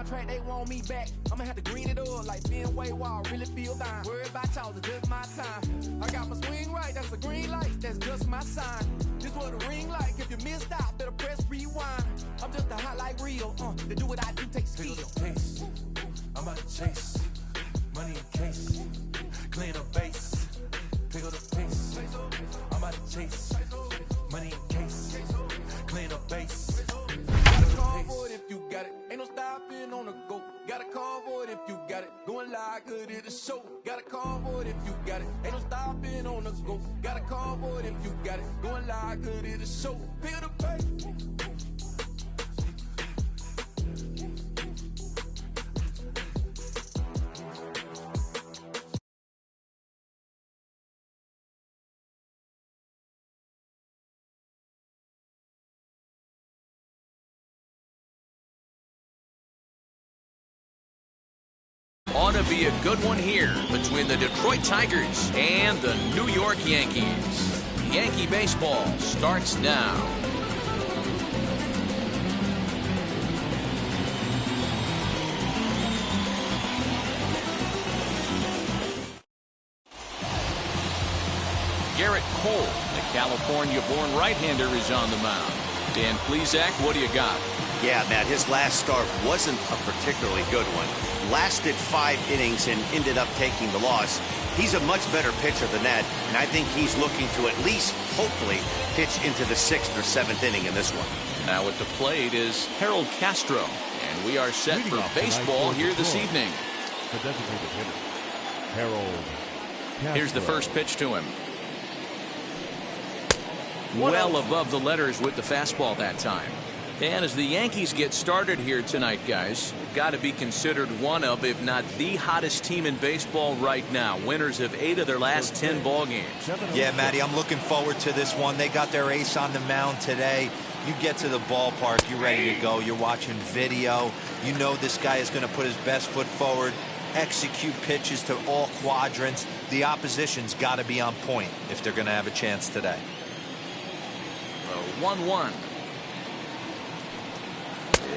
contract, they want me back. I'ma have to green it up like Fenway Wall, really feel fine. Worried about y'all, it's just my time. I got my swing right, that's a green light, that's just my sign. This what a ring like, if you missed out, better press rewind. I'm just a highlight reel, to do what I do takes skill. Pace. I'm about to chase money in case, clean up base, pick up the pace. I'm about to chase money in case, clean up base. Got a call for it if you got it. Ain't no stopping on the go. Got a call for it if you got it. Going live, good at the show. Got a call for it if you got it. Ain't no stopping on the go. Got a call for it if you got it. Going live, good at the show. Pick up the pace. Ought to be a good one here between the Detroit Tigers and the New York Yankees. Yankee baseball starts now. Garrett Cole, the California-born right-hander, is on the mound. Dan Plesac, what do you got? Yeah, Matt, his last start wasn't a particularly good one. Lasted 5 innings and ended up taking the loss. He's a much better pitcher than that, and I think he's looking to at least, hopefully, pitch into the 6th or 7th inning in this one. Now at the plate is Harold Castro, and we are set for baseball here this evening. The designated hitter, Harold Castro. Here's the first pitch to him. Well above the letters with the fastball that time. And as the Yankees get started here tonight, guys, got to be considered one of, if not the hottest team in baseball right now. Winners of 8 of their last 10 ball games. Yeah, Matty, I'm looking forward to this one. They got their ace on the mound today. You get to the ballpark, you're ready to go. You're watching video. You know this guy is going to put his best foot forward, execute pitches to all quadrants. The opposition's got to be on point if they're going to have a chance today. 1-1.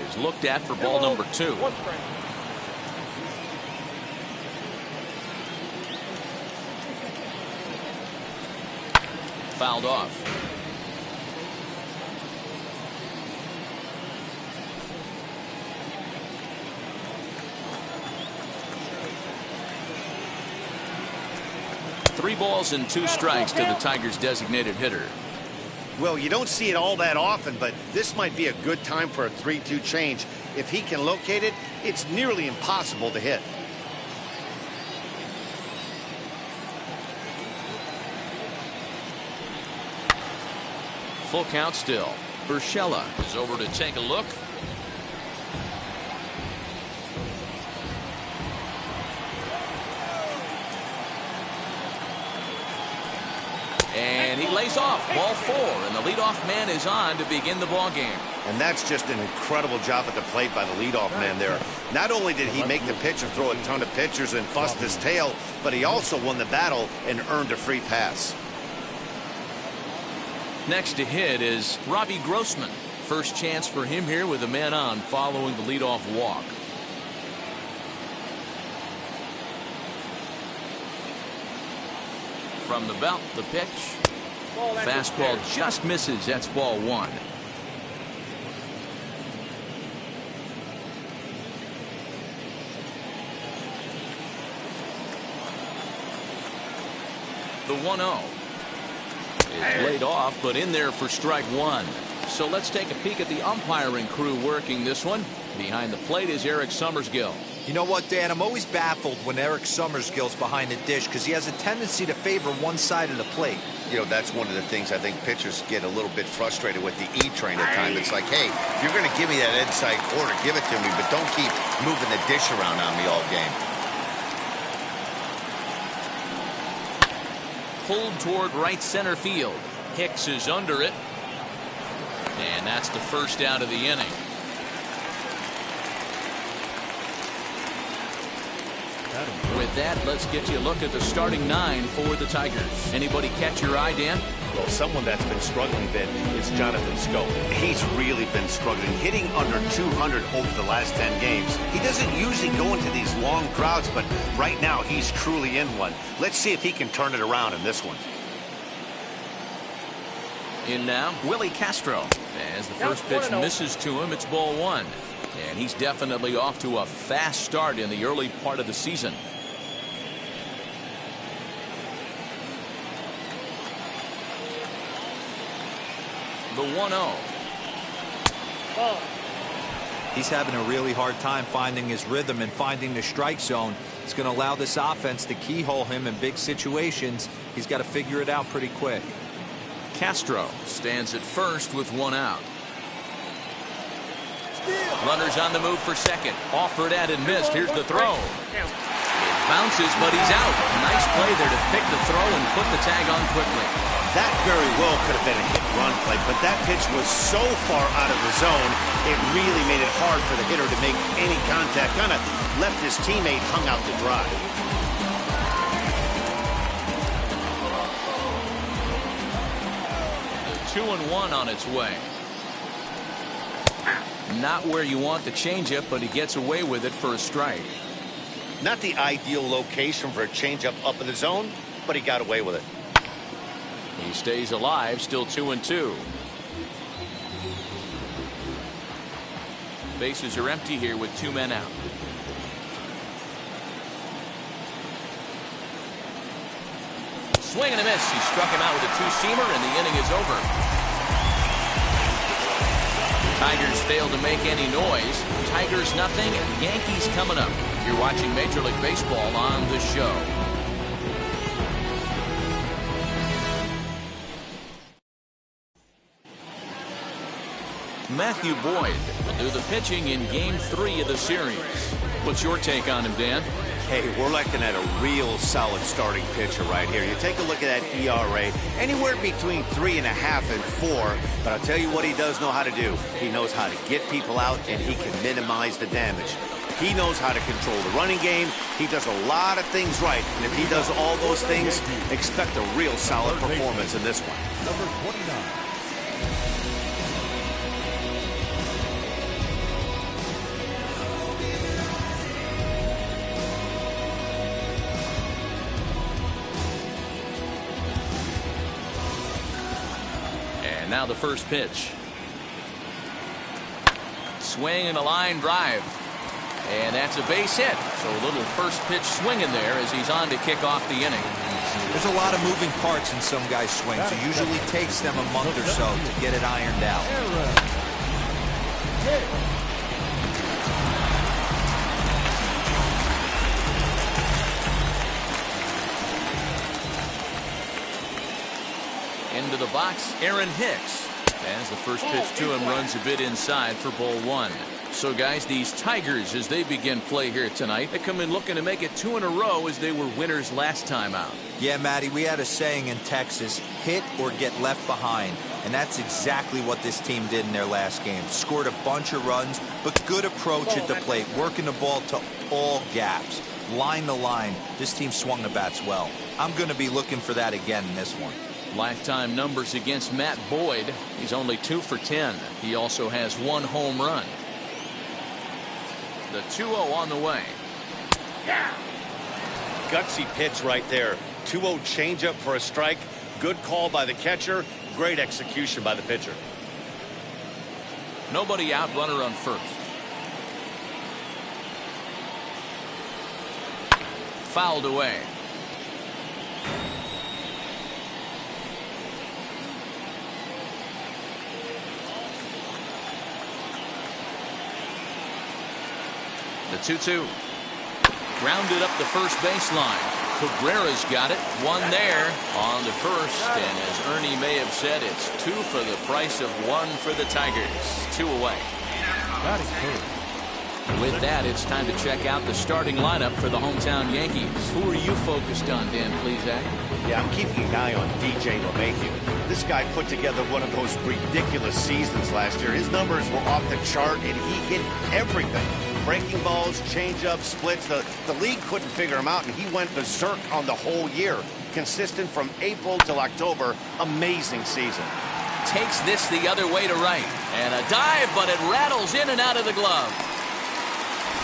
Is looked at for ball number 2. Fouled off. Three balls and 2 strikes to the Tigers' designated hitter. Well, you don't see it all that often, but this might be a good time for a 3-2 change. If he can locate it, it's nearly impossible to hit. Full count still. Urshela is over to take a look. And he lays off. Ball 4, and the leadoff man is on to begin the ball game. And that's just an incredible job at the plate by the leadoff man there. Not only did he make the pitcher throw a ton of pitchers and bust his tail, but he also won the battle and earned a free pass. Next to hit is Robbie Grossman. First chance for him here with a man on following the leadoff walk. From the belt, the pitch. Fastball just misses. That's ball 1. The 1-0 is laid off, but in there for strike 1. So let's take a peek at the umpiring crew working this one. Behind the plate is Eric Summersgill. You know what, Dan? I'm always baffled when Eric Summersgill's behind the dish because he has a tendency to favor one side of the plate. You know, that's one of the things I think pitchers get a little bit frustrated with the E-train at times. It's like, hey, you're going to give me that inside corner, give it to me, but don't keep moving the dish around on me all game. Pulled toward right center field. Hicks is under it. And that's the first out of the inning. With that, let's get you a look at the starting 9 for the Tigers. Anybody catch your eye, Dan? Well, someone that's been struggling a bit is Jonathan Scope. He's really been struggling, hitting under 200 over the last 10 games. He doesn't usually go into these long crowds, but right now he's truly in one. Let's see if he can turn it around in this one. In now, Willie Castro. As the first pitch misses to him, it's ball 1. And he's definitely off to a fast start in the early part of the season. The 1-0. He's having a really hard time finding his rhythm and finding the strike zone. It's going to allow this offense to keyhole him in big situations. He's got to figure it out pretty quick. Castro stands at first with 1 out. Runners on the move for second. Offered at and missed. Here's the throw. It bounces, but he's out. Nice play there to pick the throw and put the tag on quickly. That very well could have been a hit-run play, but that pitch was so far out of the zone, it really made it hard for the hitter to make any contact. Kind of left his teammate hung out to dry. The 2-1 on its way. Not where you want the changeup, but he gets away with it for a strike. Not the ideal location for a changeup up in the zone, but he got away with it. He stays alive, still 2-2. Bases are empty here with 2 men out. Swing and a miss. He struck him out with a 2-seamer, and the inning is over. Tigers fail to make any noise. Tigers nothing. Yankees coming up. You're watching Major League Baseball on the show. Matthew Boyd will do the pitching in Game 3 of the series. What's your take on him, Dan? Hey, we're looking at a real solid starting pitcher right here. You take a look at that ERA, anywhere between 3.5 and 4. But I'll tell you what he does know how to do. He knows how to get people out, and he can minimize the damage. He knows how to control the running game. He does a lot of things right. And if he does all those things, expect a real solid performance in this one. Number 29. Now the first pitch. Swing and a line drive. And that's a base hit. So a little first pitch swing in there as he's on to kick off the inning. There's a lot of moving parts in some guys' swings. It usually takes them a month or so to get it ironed out. Into the box, Aaron Hicks. As the first pitch to him runs a bit inside for ball 1. So, guys, these Tigers, as they begin play here tonight, they come in looking to make it 2 in a row as they were winners last time out. Yeah, Matty, we had a saying in Texas, hit or get left behind. And that's exactly what this team did in their last game. Scored a bunch of runs, but good approach at the plate, working the ball to all gaps. Line to line, this team swung the bats well. I'm going to be looking for that again in this one. Lifetime numbers against Matt Boyd. He's only 2 for 10. He also has 1 home run. The 2-0 on the way. Gutsy pitch right there. 2-0 changeup for a strike. Good call by the catcher. Great execution by the pitcher. Nobody out, runner on first. Fouled away. The 2-2. Grounded up the first baseline. Cabrera's got it. 1 there on the first. And as Ernie may have said, it's 2 for the price of 1 for the Tigers. 2 away. Batting third. With that, it's time to check out the starting lineup for the hometown Yankees. Who are you focused on, Dan Plesac? Yeah, I'm keeping an eye on DJ LeMahieu. This guy put together one of those ridiculous seasons last year. His numbers were off the chart, and he hit everything. breaking balls, changeups, splits. The league couldn't figure him out, and he went berserk on the whole year. Consistent from April till October. Amazing season. Takes this the other way to right. And a dive, but it rattles in and out of the glove.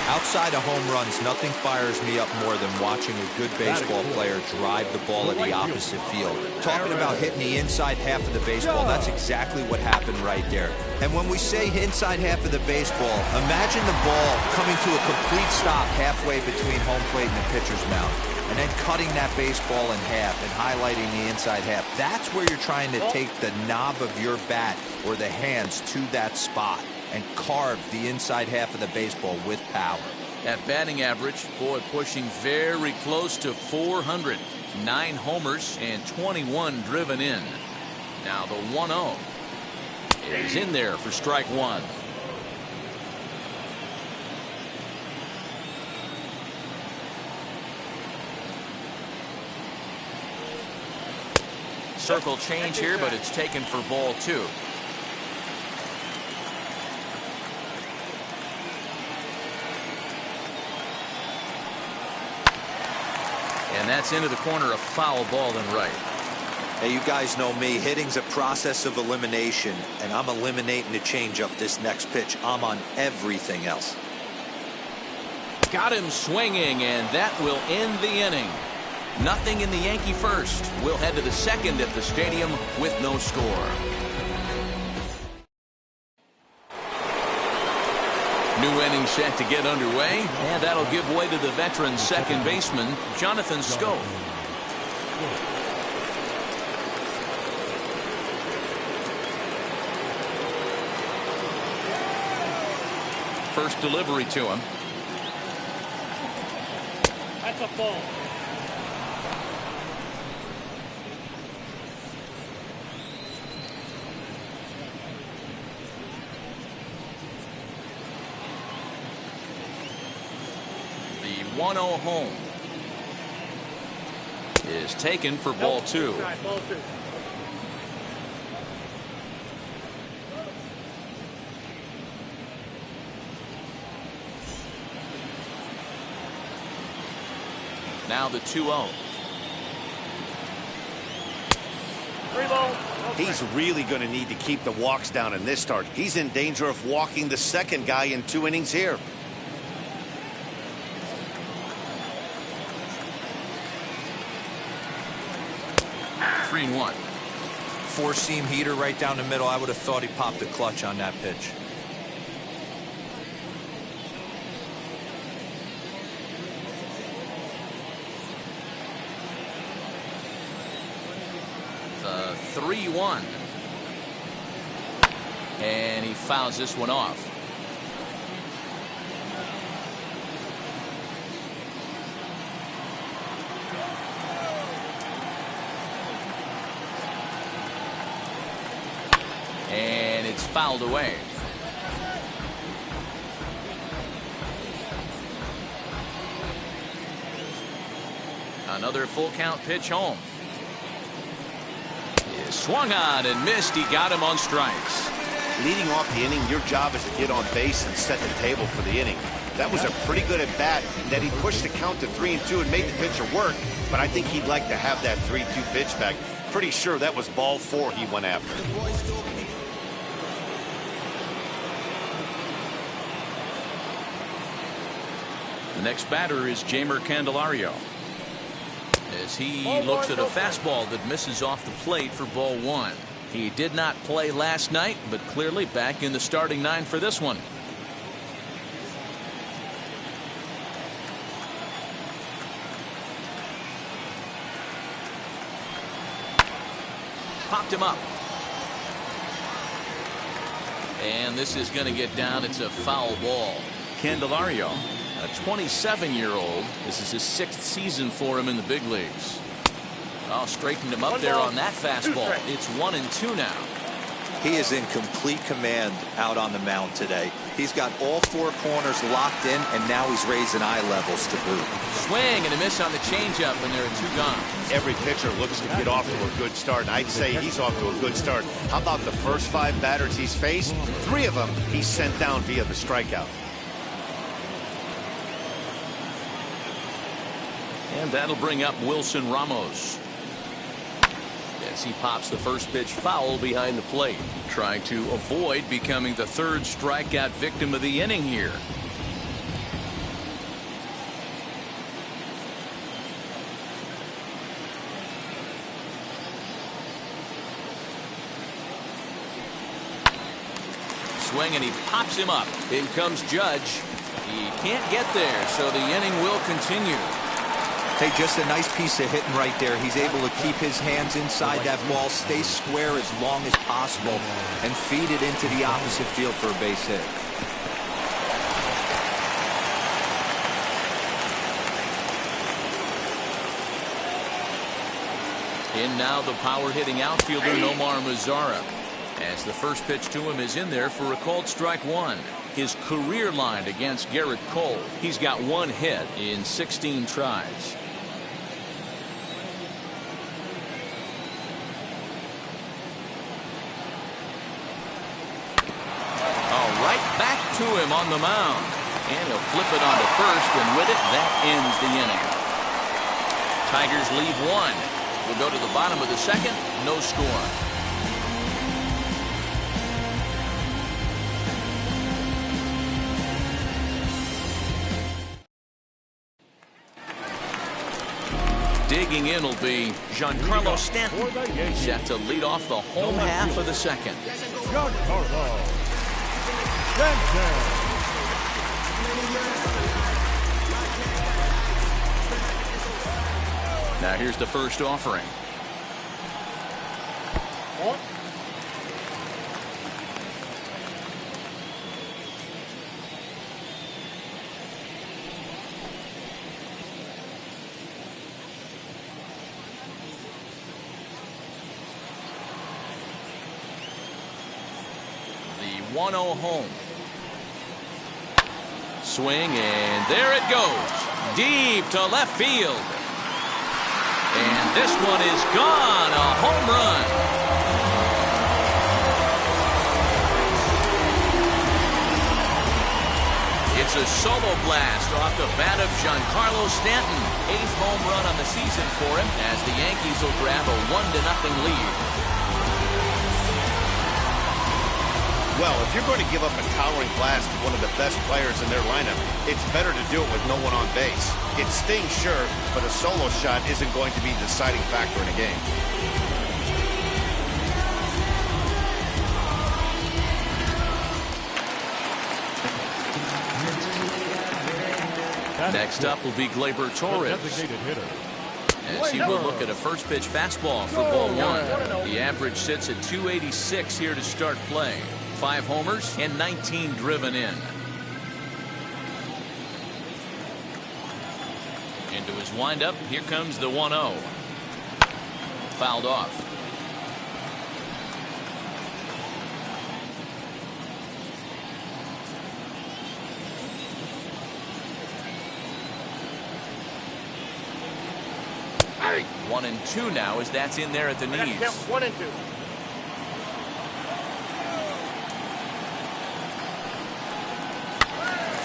Outside of home runs, nothing fires me up more than watching a good baseball player drive the ball at the opposite field. Talking about hitting the inside half of the baseball, that's exactly what happened right there. And when we say inside half of the baseball, imagine the ball coming to a complete stop halfway between home plate and the pitcher's mound, and then cutting that baseball in half and highlighting the inside half. That's where you're trying to take the knob of your bat or the hands to that spot and carve the inside half of the baseball with power. That batting average, boy, pushing very close to 400. 9 homers and 21 driven in. Now the 1-0 is in there for strike one. Circle change here, but it's taken for ball 2. And that's into the corner, a foul ball and right. Hey, you guys know me. Hitting's a process of elimination, and I'm eliminating the changeup this next pitch. I'm on everything else. Got him swinging, and that will end the inning. Nothing in the Yankee first. We'll head to the second at the stadium with no score. New inning set to get underway, and that'll give way to the veteran second baseman, Jonathan Schoop. First delivery to him. That's a ball. The 1-0 home is taken for ball 2. Ball 2. Now the 2-0. 3 balls. He's really going to need to keep the walks down in this start. He's in danger of walking the second guy in 2 innings here. Three and 1. 4-seam heater right down the middle. I would have thought he popped the clutch on that pitch. The 3-1. And he fouls this one off. And it's fouled away. Another full count pitch home. He swung on and missed. He got him on strikes. Leading off the inning, your job is to get on base and set the table for the inning. That was a pretty good at bat, that he pushed the count to 3-2 and made the pitcher work, but I think he'd like to have that 3-2 pitch back. Pretty sure that was ball 4 he went after. The next batter is Jeimer Candelario, as he looks at a fastball that misses off the plate for ball 1. He did not play last night, but clearly back in the starting 9 for this one. Popped him up. And this is going to get down. It's a foul ball. Candelario, a 27-year-old. This is his 6th season for him in the big leagues. Oh, straightened him up there on that fastball. It's 1-2 now. He is in complete command out on the mound today. He's got all 4 corners locked in, and now he's raising eye levels to boot. Swing and a miss on the changeup, and there are 2 gone. Every pitcher looks to get off to a good start, and I'd say he's off to a good start. How about the first 5 batters he's faced? 3 of them he's sent down via the strikeout. And that'll bring up Wilson Ramos. As he pops the first pitch foul behind the plate. Trying to avoid becoming the third strikeout victim of the inning here. Swing, and he pops him up. In comes Judge. He can't get there, so the inning will continue. Hey, just a nice piece of hitting right there. He's able to keep his hands inside that ball, stay square as long as possible, and feed it into the opposite field for a base hit. In now the power-hitting outfielder Nomar Mazara. As the first pitch to him is in there for a called strike one. His career line against Garrett Cole. He's got one hit in 16 tries. Back to him on the mound. And he'll flip it onto first, and with it, that ends the inning. Tigers leave one. We'll go to the bottom of the second. No score. Digging in will be Giancarlo Stanton. Set to lead off the home half of the second. Giancarlo. Now here's the first offering. The 1-0 home. Swing, and there it goes. Deep to left field. And this one is gone. A home run. It's a solo blast off the bat of Giancarlo Stanton. 8th home run on the season for him as the Yankees will grab a 1-0 lead. Well, if you're going to give up a towering blast to one of the best players in their lineup, it's better to do it with no one on base. It stings, sure, but a solo shot isn't going to be the deciding factor in a game. Next up will be Gleyber Torres. As he will look at a first pitch fastball for ball one. The average sits at 286 here to start play. 5 homers and 19 driven in. Into his windup. Here comes the 1-0. Fouled off. Hey. 1-2 now as that's in there at the knees. 1-2.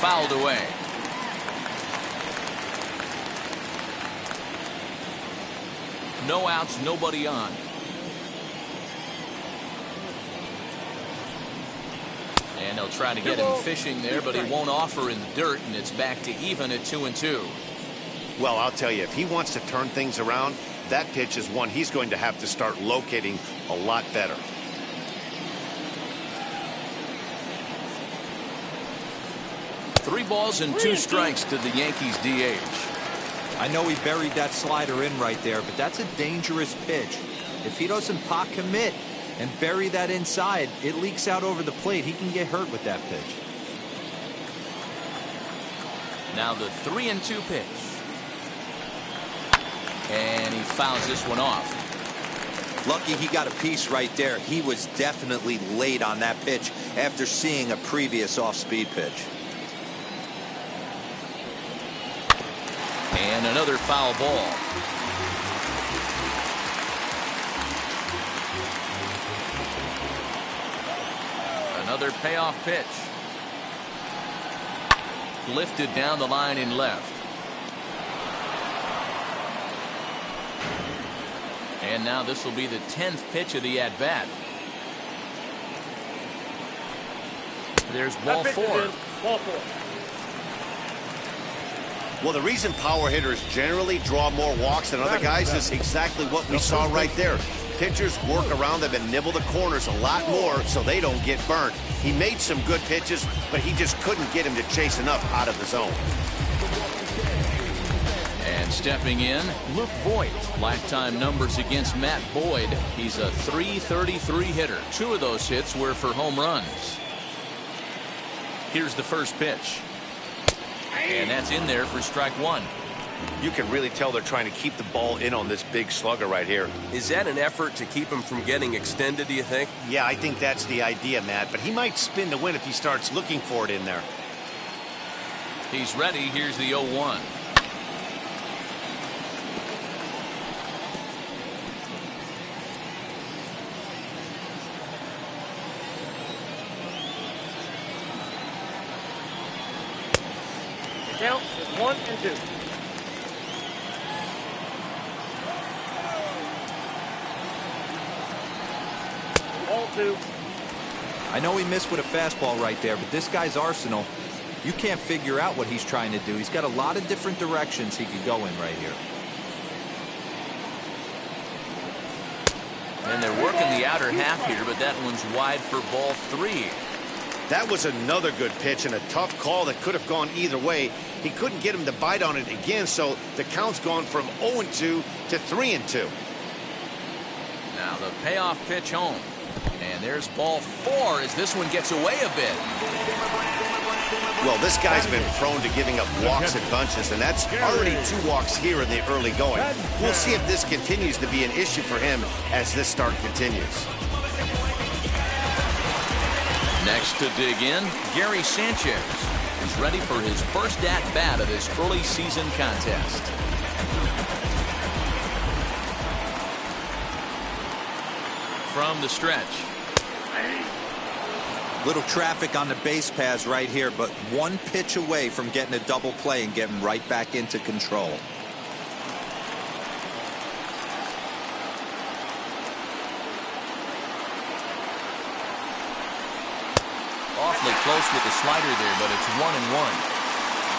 Fouled away. No outs, nobody on. And they'll try to get him fishing there, but he won't offer in the dirt, and it's back to even at 2-2. Well, I'll tell you, if he wants to turn things around, that pitch is one he's going to have to start locating a lot better. Three balls and 2 strikes to the Yankees DH. I know he buried that slider in right there, but that's a dangerous pitch. If he doesn't pot commit and bury that inside, it leaks out over the plate. He can get hurt with that pitch. Now the 3-2 pitch. And he fouls this one off. Lucky he got a piece right there. He was definitely late on that pitch after seeing a previous off-speed pitch. And another foul ball. Another payoff pitch. Lifted down the line in left. And now this will be the 10th pitch of the at-bat. There's ball 4. Ball 4. Well, the reason power hitters generally draw more walks than other guys is exactly what we saw right there. Pitchers work around them and nibble the corners a lot more so they don't get burnt. He made some good pitches, but he just couldn't get him to chase enough out of the zone. And stepping in, Luke Voigt. Lifetime numbers against Matt Boyd. He's a .333 hitter. 2 of those hits were for home runs. Here's the first pitch. And that's in there for strike 1. You can really tell they're trying to keep the ball in on this big slugger right here. Is that an effort to keep him from getting extended, do you think? Yeah, I think that's the idea, Matt. But he might spin to win if he starts looking for it in there. He's ready. Here's the 0-1. Count is 1 and 2. Ball 2. I know he missed with a fastball right there, but this guy's arsenal, you can't figure out what he's trying to do. He's got a lot of different directions he could go in right here. And they're working the outer half here, but that one's wide for ball 3. That was another good pitch and a tough call that could have gone either way. He couldn't get him to bite on it again, so the count's gone from 0-2 to 3-2. Now the payoff pitch home. And there's ball 4 as this one gets away a bit. Well, this guy's been prone to giving up walks in bunches, and that's already 2 walks here in the early going. We'll see if this continues to be an issue for him as this start continues. Next to dig in, Gary Sanchez is ready for his first at-bat of this early season contest. From the stretch. Little traffic on the base paths right here, but 1 pitch away from getting a double play and getting right back into control. Awfully close with the slider there, but it's 1-1.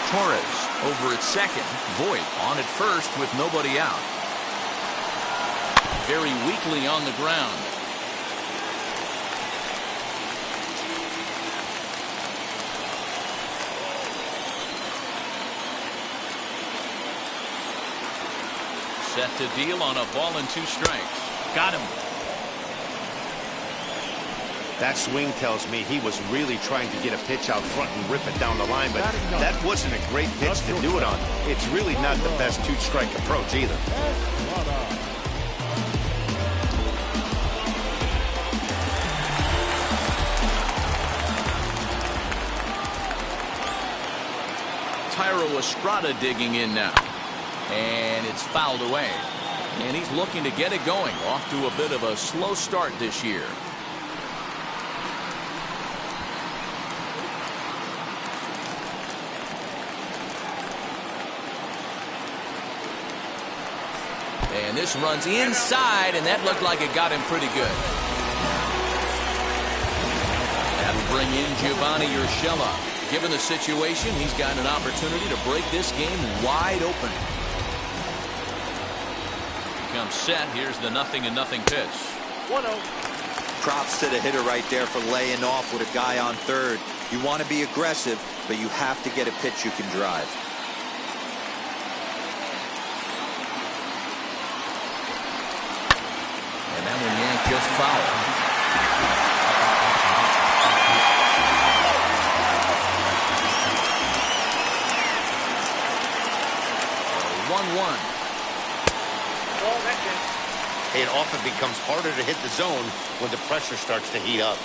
Torres over at second. Voigt on at first with nobody out. Very weakly on the ground. Set to deal on a ball and 2 strikes. Got him. That swing tells me he was really trying to get a pitch out front and rip it down the line, but that wasn't a great pitch to do it on. It's really not the best 2-strike approach either. Tyro Estrada digging in now. And it's fouled away. And he's looking to get it going. Off to a bit of a slow start this year. And this runs inside, and that looked like it got him pretty good. That'll bring in Giovanni Urshela. Given the situation, he's got an opportunity to break this game wide open. Comes set. Here's the 0-0 pitch. 1-0. Props to the hitter right there for laying off with a guy on third. You want to be aggressive, but you have to get a pitch you can drive. And that one yanked just foul. 1-1. It often becomes harder to hit the zone when the pressure starts to heat up.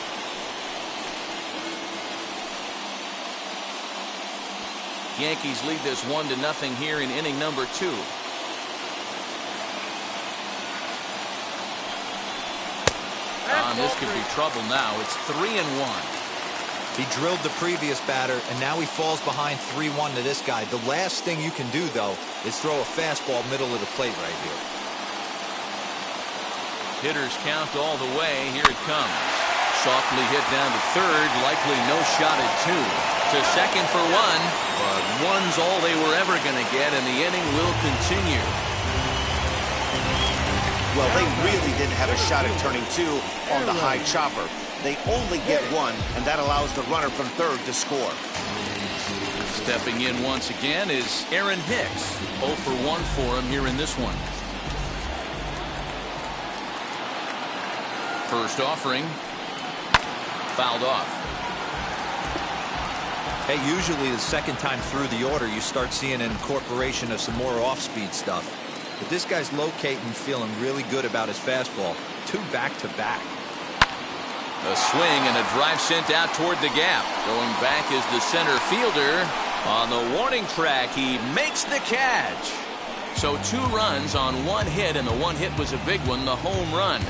Yankees lead this 1-0 here in inning number 2. This could be trouble now. It's 3-1. He drilled the previous batter, and now he falls behind 3-1 to this guy. The last thing you can do, though, is throw a fastball middle of the plate right here. Hitters count all the way. Here it comes. Softly hit down to third. Likely no shot at two. To second for one. But one's all they were ever going to get, and the inning will continue. Well, they really didn't have a shot at turning two on the high chopper. They only get one, and that allows the runner from third to score. Stepping in once again is Aaron Hicks. 0 for 1 for him here in this one. First offering. Fouled off. Hey, usually the second time through the order, you start seeing an incorporation of some more off-speed stuff. But this guy's locating, feeling really good about his fastball. 2 back-to-back. A swing and a drive sent out toward the gap. Going back is the center fielder. On the warning track, he makes the catch. So 2 runs on 1 hit, and the 1 hit was a big one, the home run.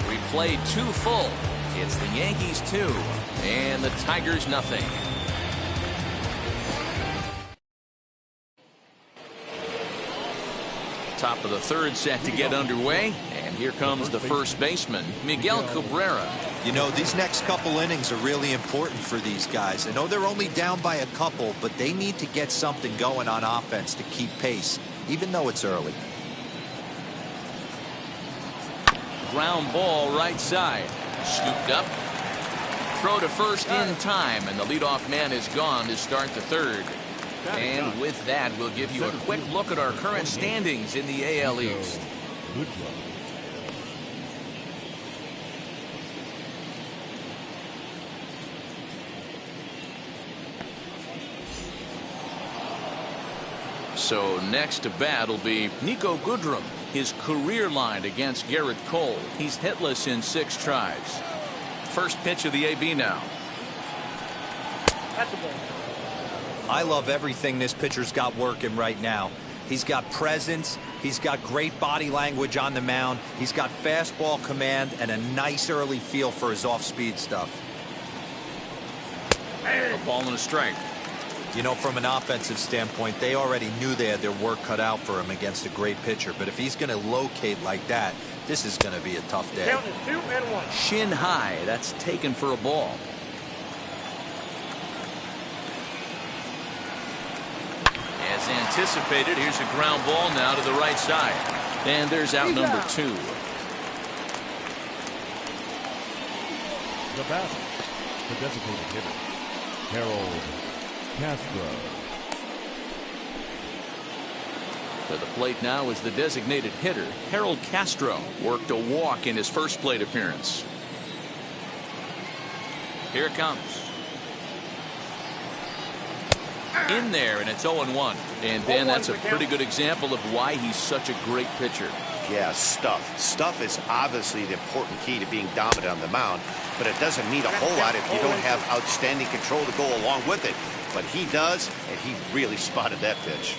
We played 2 full. It's the Yankees 2 and the Tigers nothing. Top of the third set to get underway, and here comes the first baseman, Miguel Cabrera. You know, these next couple innings are really important for these guys. I know they're only down by a couple, but they need to get something going on offense to keep pace, even though it's early. Ground ball right side. Scooped up. Throw to first in time, and the leadoff man is gone to start the third. And with that, we'll give you a quick look at our current standings in the AL East. Good job. So next to bat will be Nico Goodrum. His career line against Garrett Cole. He's hitless in 6 tries. First pitch of the AB now. That's the ball. I love everything this pitcher's got working right now. He's got presence. He's got great body language on the mound. He's got fastball command and a nice early feel for his off-speed stuff. A ball and a strike. You know, from an offensive standpoint, they already knew they had their work cut out for him against a great pitcher. But if he's going to locate like that, this is going to be a tough day. Count is 2-1. Shin high. That's taken for a ball. As anticipated, here's a ground ball now to the right side. And there's out number 2. The batter, the designated hitter, Harold Castro. To the plate now is the designated hitter, Harold Castro. Worked a walk in his first plate appearance. Here it comes. In there, and it's 0-1. And Ben, that's a pretty good example of why he's such a great pitcher. Yeah, stuff. Stuff is obviously the important key to being dominant on the mound, but it doesn't mean a whole lot if you don't have outstanding control to go along with it. But he does, and he really spotted that pitch.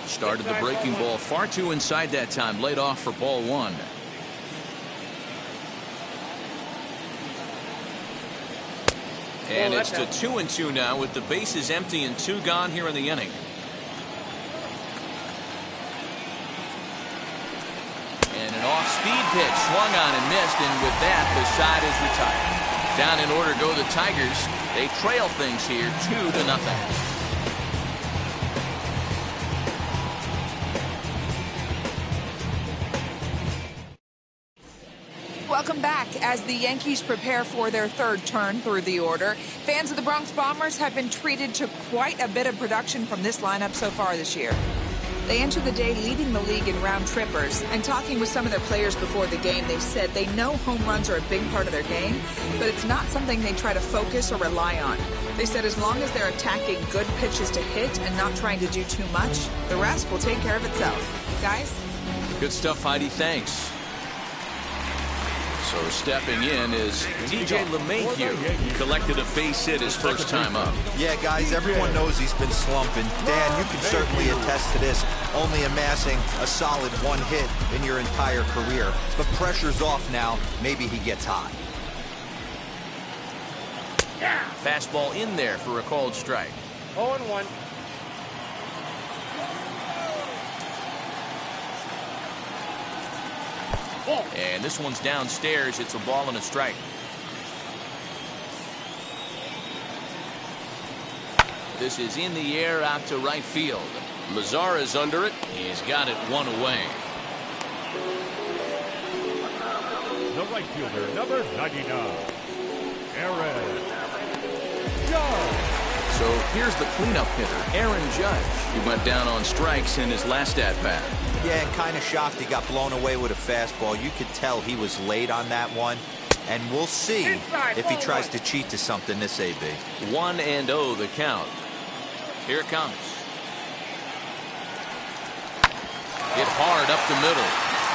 Started the breaking ball far too inside that time. Laid off for ball 1. And it's to 2-2 now with the bases empty and 2 gone here in the inning. And an off-speed pitch swung on and missed, and with that the side is retired. Down in order go the Tigers. They trail things here 2-0. Welcome back. As the Yankees prepare for their third turn through the order, fans of the Bronx Bombers have been treated to quite a bit of production from this lineup so far this year. They enter the day leading the league in round trippers, and talking with some of their players before the game, they said they know home runs are a big part of their game, but it's not something they try to focus or rely on. They said as long as they're attacking good pitches to hit and not trying to do too much, the rest will take care of itself. Guys? Good stuff, Heidi. Thanks. So stepping in is DJ LeMahieu. He collected a base hit his first time up. Yeah, guys, everyone knows he's been slumping. Dan, you can certainly attest to this, only amassing a solid 1 hit in your entire career. But pressure's off now. Maybe he gets hot. Fastball in there for a called strike. 0-1. And this one's downstairs. It's a ball and a strike. This is in the air out to right field. Lazar is under it. He's got it one away. The right fielder, number 99, Aaron Judge. So here's the cleanup hitter, Aaron Judge. He went down on strikes in his last at-bat. Yeah, kind of shocked he got blown away with a fastball. You could tell he was late on that one. And we'll see if he tries to cheat to something this AB. 1-0 the count. Here it comes. Hit hard up the middle.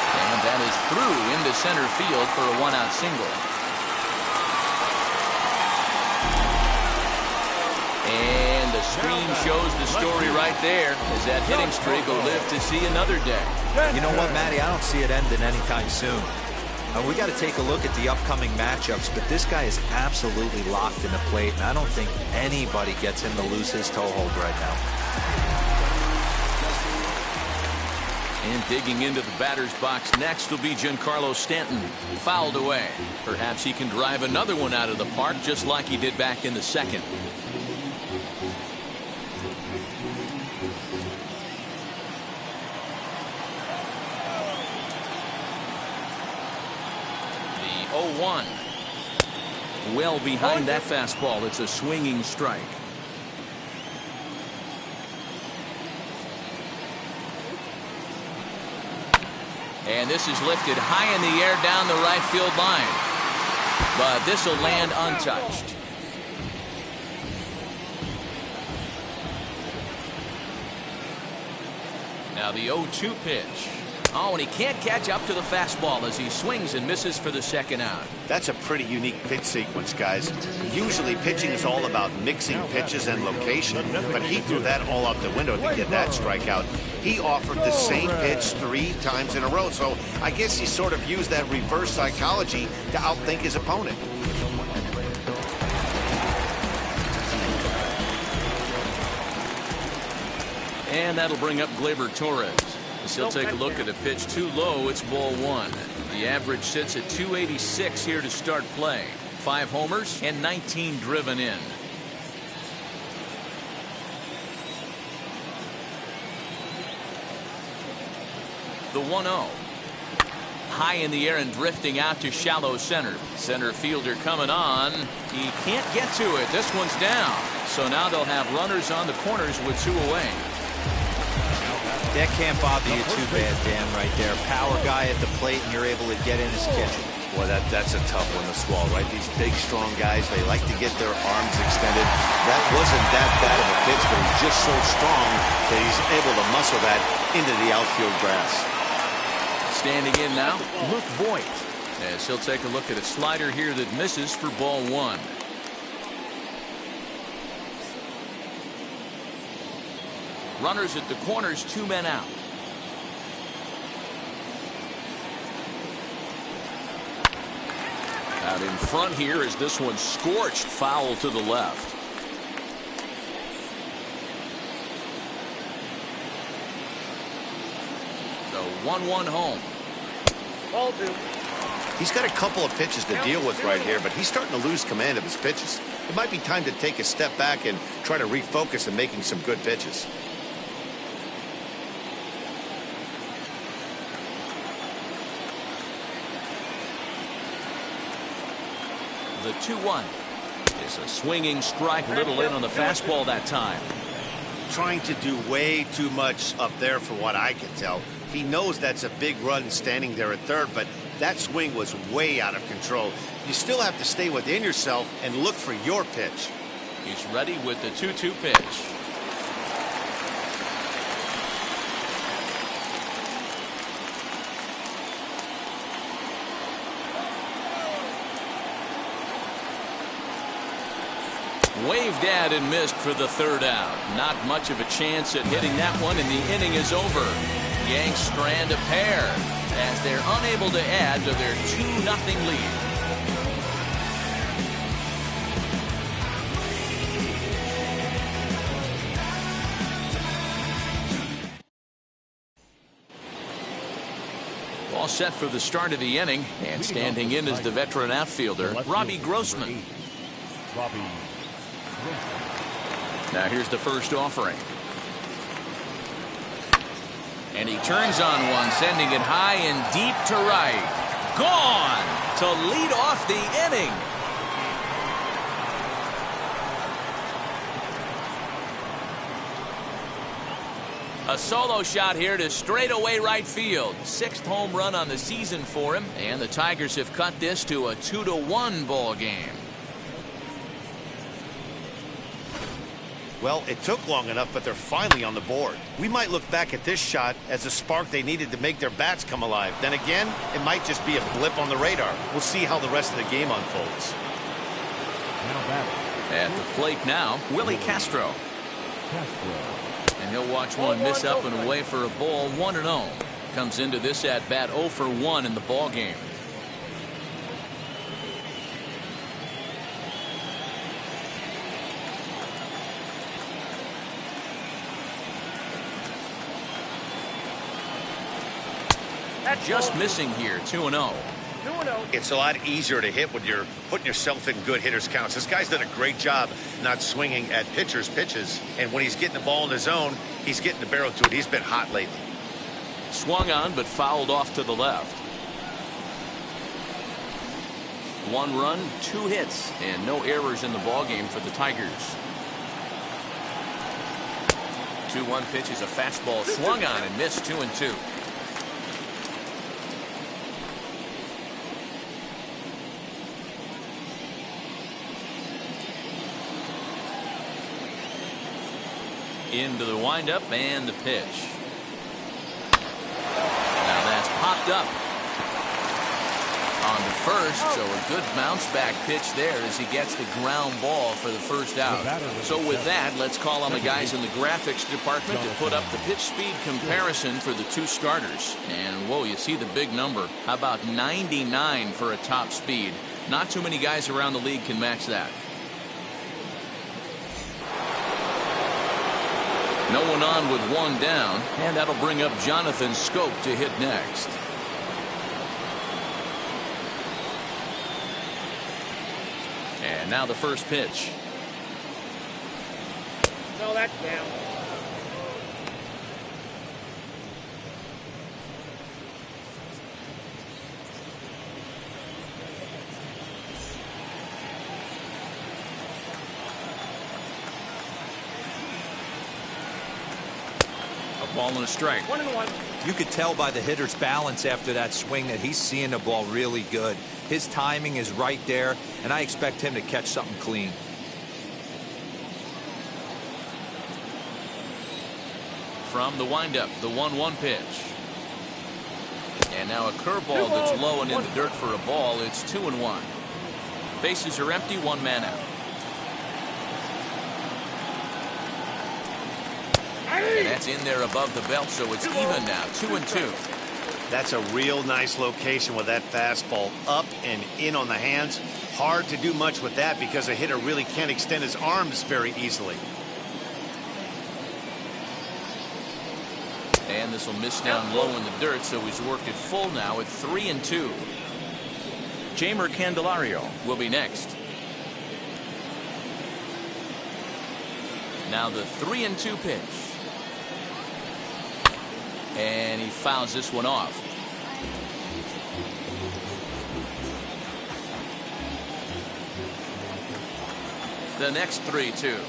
And that is through into center field for a one-out single. And the screen shows the story right there, as that hitting streak will live to see another day. You know what, Matty? I don't see it ending anytime soon. We got to take a look at the upcoming matchups, but this guy is absolutely locked in the plate, and I don't think anybody gets him to lose his toehold right now. And digging into the batter's box next will be Giancarlo Stanton. Fouled away. Perhaps he can drive another one out of the park just like he did back in the second. The 0-1. Well behind that fastball. It's a swinging strike. And this is lifted high in the air down the right field line. But this will land untouched. Now the 0-2 pitch. Oh, and he can't catch up to the fastball as he swings and misses for the second out. That's a pretty unique pitch sequence, guys. Usually pitching is all about mixing pitches and location, but he threw that all out the window to get that strikeout. He offered the same pitch 3 times in a row, so I guess he sort of used that reverse psychology to outthink his opponent. And that'll bring up Gleyber Torres. He'll take a look at a pitch too low. It's ball 1. The average sits at 286 here to start play. 5 homers and 19 driven in. The 1-0. High in the air and drifting out to shallow center. Center fielder coming on. He can't get to it. This one's down. So now they'll have runners on the corners with 2 away. That can't bother you too bad, Dan, right there. Power guy at the plate, and you're able to get in his kitchen. Boy, that's a tough one to swallow, right? These big, strong guys, they like to get their arms extended. That wasn't that bad of a pitch, but he's just so strong that he's able to muscle that into the outfield grass. Standing in now, Luke Voigt, as he'll take a look at a slider here that misses for ball 1. Runners at the corners, 2 men out. Out in front here is this one scorched foul to the left. The 1-1 home. Ball 2. He's got a couple of pitches to deal with right here, but he's starting to lose command of his pitches. It might be time to take a step back and try to refocus on making some good pitches. The 2-1 is a swinging strike, little in on the fastball that time. Trying to do way too much up there for what I can tell. He knows that's a big run standing there at third, but that swing was way out of control. You still have to stay within yourself and look for your pitch. He's ready with the 2-2 pitch. Waved at and missed for the 3rd out. Not much of a chance at hitting that one, and the inning is over. Yanks strand a pair as they're unable to add to their 2-0 lead. set for the start of the inning, and standing in is the veteran outfielder, Robbie Grossman. Now here's the first offering. And he turns on one, sending it high and deep to right. Gone to lead off the inning. A solo shot here to straightaway right field. 6th home run on the season for him, and the Tigers have cut this to a 2-1 ball game. Well, it took long enough, but they're finally on the board. We might look back at this shot as a spark they needed to make their bats come alive. Then again, it might just be a blip on the radar. We'll see how the rest of the game unfolds. At the plate now, Willie Castro. And he'll watch one miss up and away for a ball, 1-0. Comes into this at bat 0 for 1 in the ball game. Just missing here, 2-0. It's a lot easier to hit when you're putting yourself in good hitters' counts. This guy's done a great job not swinging at pitchers' pitches. And when he's getting the ball in his zone, he's getting the barrel to it. He's been hot lately. Swung on, but fouled off to the left. 1 run, 2 hits, and no errors in the ballgame for the Tigers. 2-1 pitch is a fastball swung on and missed, 2-2. Into the windup and the pitch. Now that's popped up on the first, so a good bounce back pitch there as he gets the ground ball for the first out. So with that, let's call on the guys in the graphics department to put up the pitch speed comparison for the 2 starters. And whoa, you see the big number. How about 99 for a top speed? Not too many guys around the league can match that. No one on with 1 down, and that'll bring up Jonathan Scope to hit next. And now the first pitch. No, that's down. Ball and a strike. 1-1. You could tell by the hitter's balance after that swing that he's seeing the ball really good. His timing is right there, and I expect him to catch something clean. From the windup, the 1-1 pitch. And now a curveball that's low and in the dirt for a ball. It's 2-1. Bases are empty, 1 man out. And that's in there above the belt, so it's even now, 2-2. That's a real nice location with that fastball up and in on the hands. Hard to do much with that because a hitter really can't extend his arms very easily. And this will miss down low in the dirt, so he's worked it full now at 3-2. Jeimer Candelario will be next. Now the 3-2 pitch. And he fouls this one off. The next 3-2.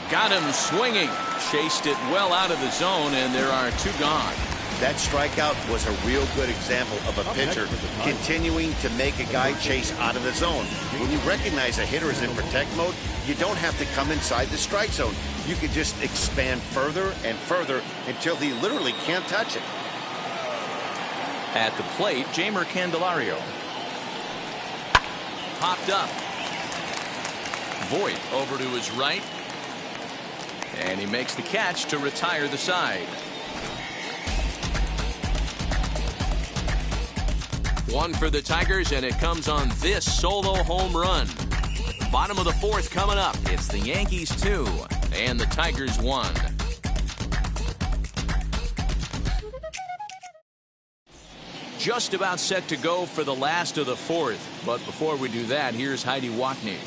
Got him swinging. Chased it well out of the zone, and there are 2 gone. That strikeout was a real good example of a pitcher continuing to make a guy chase out of the zone. When you recognize a hitter is in protect mode, you don't have to come inside the strike zone. You can just expand further and further until he literally can't touch it. At the plate, Jeimer Candelario. Popped up. Voit over to his right. And he makes the catch to retire the side. One for the Tigers, and it comes on this solo home run. Bottom of the fourth coming up. It's the Yankees 2 and the Tigers 1. Just about set to go for the last of the fourth. But before we do that, here's Heidi Watney.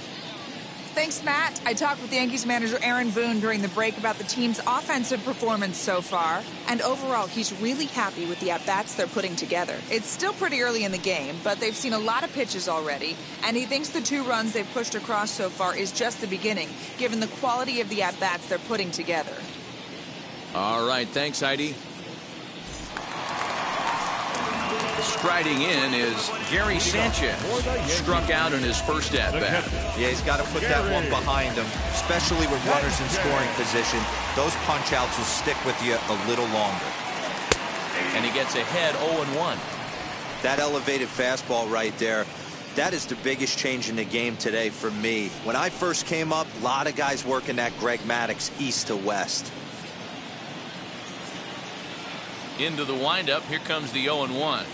Thanks, Matt. I talked with Yankees manager Aaron Boone during the break about the team's offensive performance so far. And overall, he's really happy with the at-bats they're putting together. It's still pretty early in the game, but they've seen a lot of pitches already. And he thinks the 2 runs they've pushed across so far is just the beginning, given the quality of the at-bats they're putting together. All right, thanks, Heidi. Striding in is Gary Sanchez. Struck out in his first at-bat. Yeah, he's got to put that one behind him, especially with runners in scoring position. Those punch-outs will stick with you a little longer. And he gets ahead 0-1. That elevated fastball right there, that is the biggest change in the game today for me. When I first came up, a lot of guys working that Greg Maddux east to west. Into the windup, here comes the 0-1.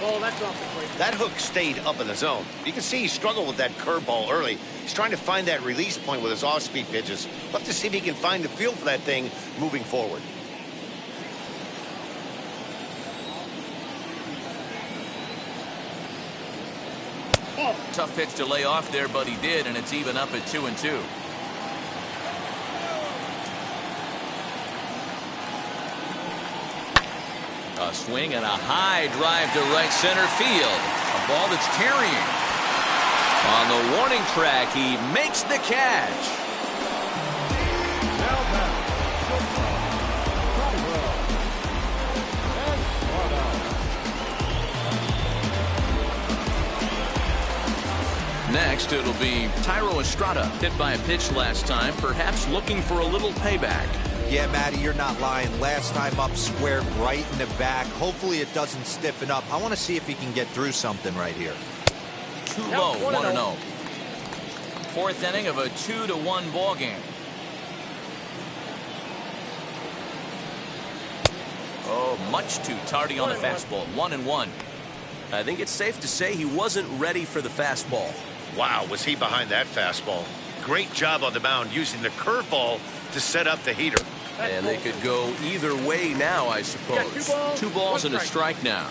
Oh, that's off the plate. That hook stayed up in the zone. You can see he struggled with that curveball early. He's trying to find that release point with his off-speed pitches. We'll have to see if he can find the feel for that thing moving forward. Oh. Tough pitch to lay off there, but he did, and it's even up at 2-2. A swing and a high drive to right center field. A ball that's carrying. On the warning track, he makes the catch. Now back, Next, it'll be Thairo Estrada, hit by a pitch last time, perhaps looking for a little payback. Yeah, Matty, you're not lying. Last time up, squared right in the back. Hopefully it doesn't stiffen up. I want to see if he can get through something right here. Too low, 1-0. Fourth inning of a 2-1 ball game. Oh, much too tardy on the fastball. 1-1. I think it's safe to say he wasn't ready for the fastball. Wow, was he behind that fastball. Great job on the mound using the curveball to set up the heater. And they could go either way now, I suppose. 2 balls and a strike now.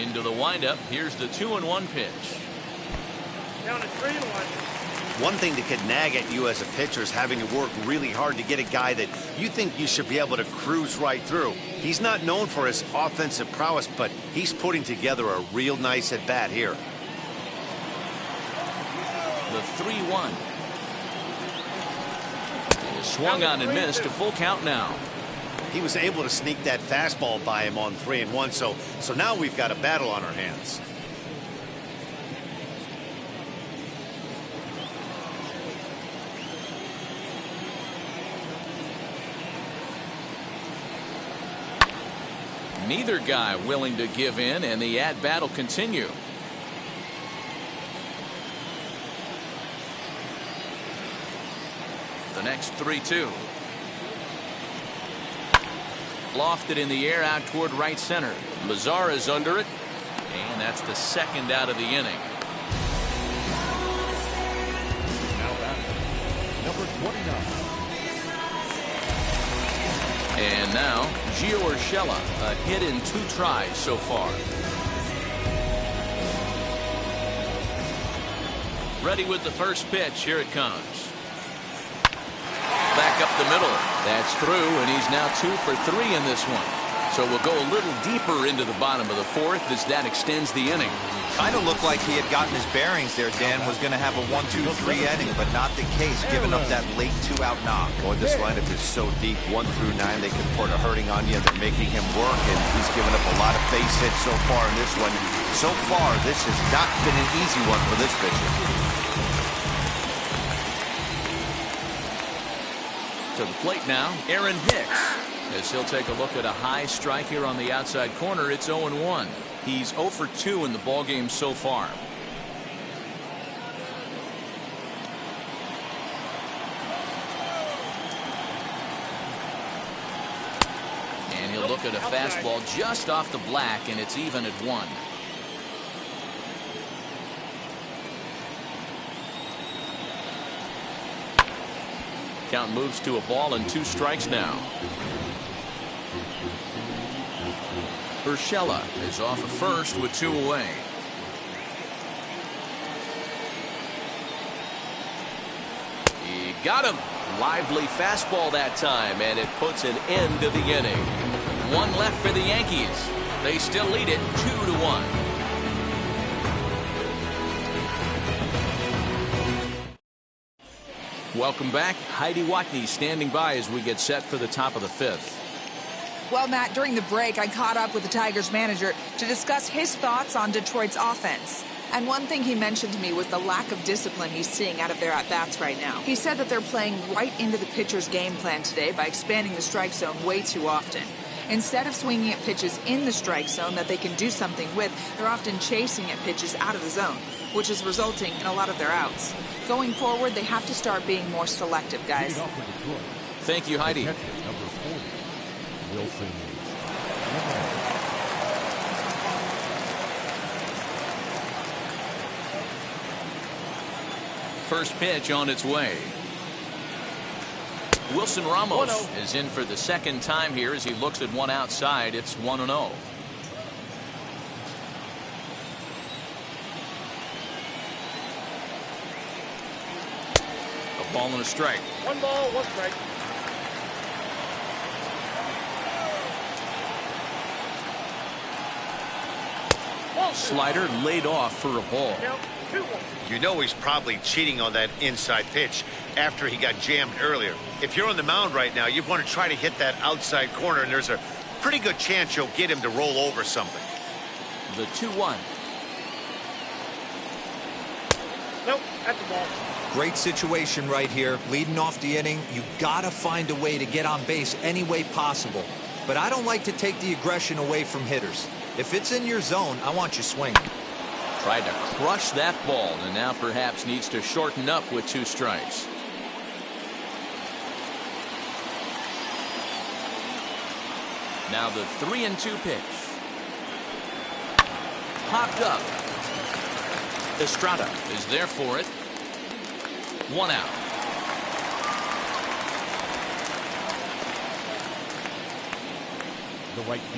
Into the windup. Here's the 2-1 pitch. Down to 3-1. One thing that could nag at you as a pitcher is having to work really hard to get a guy that you think you should be able to cruise right through. He's not known for his offensive prowess, but he's putting together a real nice at-bat here. The 3-1. Swung on and missed. A full count now. He was able to sneak that fastball by him on 3-1, so now we've got a battle on our hands. Neither guy willing to give in, and the at-bat will continue. The next 3-2. Lofted in the air out toward right center. Lazar is under it, and that's the second out of the inning. now back, number 29. And now, Gio Urshela, a hit in 2 tries so far. Ready with the first pitch. Here it comes. Back up the middle. That's through, and he's now 2 for 3 in this one. So we'll go a little deeper into the bottom of the fourth as that extends the inning. Kind of looked like he had gotten his bearings there. Dan was going to have a 1-2-3 inning, but not the case, giving up that late 2-out knock. Boy, this lineup is so deep, 1 through 9. They can put a hurting on you. They're making him work, and he's given up a lot of base hits so far in this one. So far, this has not been an easy one for this pitcher. To the plate now, Aaron Hicks. As he'll take a look at a high strike here on the outside corner. It's 0-1. He's 0 for 2 in the ballgame so far. And he'll look at a fastball just off the black, and it's even at 1. Count moves to a ball and 2 strikes now. Urshela is off at first with 2 away. He got him. Lively fastball that time, and it puts an end to the inning. 1 left for the Yankees. They still lead it 2-1. Welcome back. Heidi Watney standing by as we get set for the top of the 5th. Well, Matt, during the break, I caught up with the Tigers manager to discuss his thoughts on Detroit's offense. And one thing he mentioned to me was the lack of discipline he's seeing out of their at-bats right now. He said that they're playing right into the pitcher's game plan today by expanding the strike zone way too often. Instead of swinging at pitches in the strike zone that they can do something with, they're often chasing at pitches out of the zone, which is resulting in a lot of their outs. Going forward, they have to start being more selective, guys. Thank you, Heidi. First pitch on its way. Wilson Ramos is in for the second time here as he looks at one outside. It's 1-0. A ball and a strike. 1 ball, 1 strike. Slider laid off for a ball. You know he's probably cheating on that inside pitch after he got jammed earlier. If you're on the mound right now, you want to try to hit that outside corner, and there's a pretty good chance you'll get him to roll over something. The 2-1. Nope, that's the ball. Great situation right here. Leading off the inning, you got to find a way to get on base any way possible. But I don't like to take the aggression away from hitters. If it's in your zone, I want you swinging. Tried to crush that ball, and now perhaps needs to shorten up with 2 strikes. Now the 3-2 pitch. Popped up. Estrada is there for it. 1 out.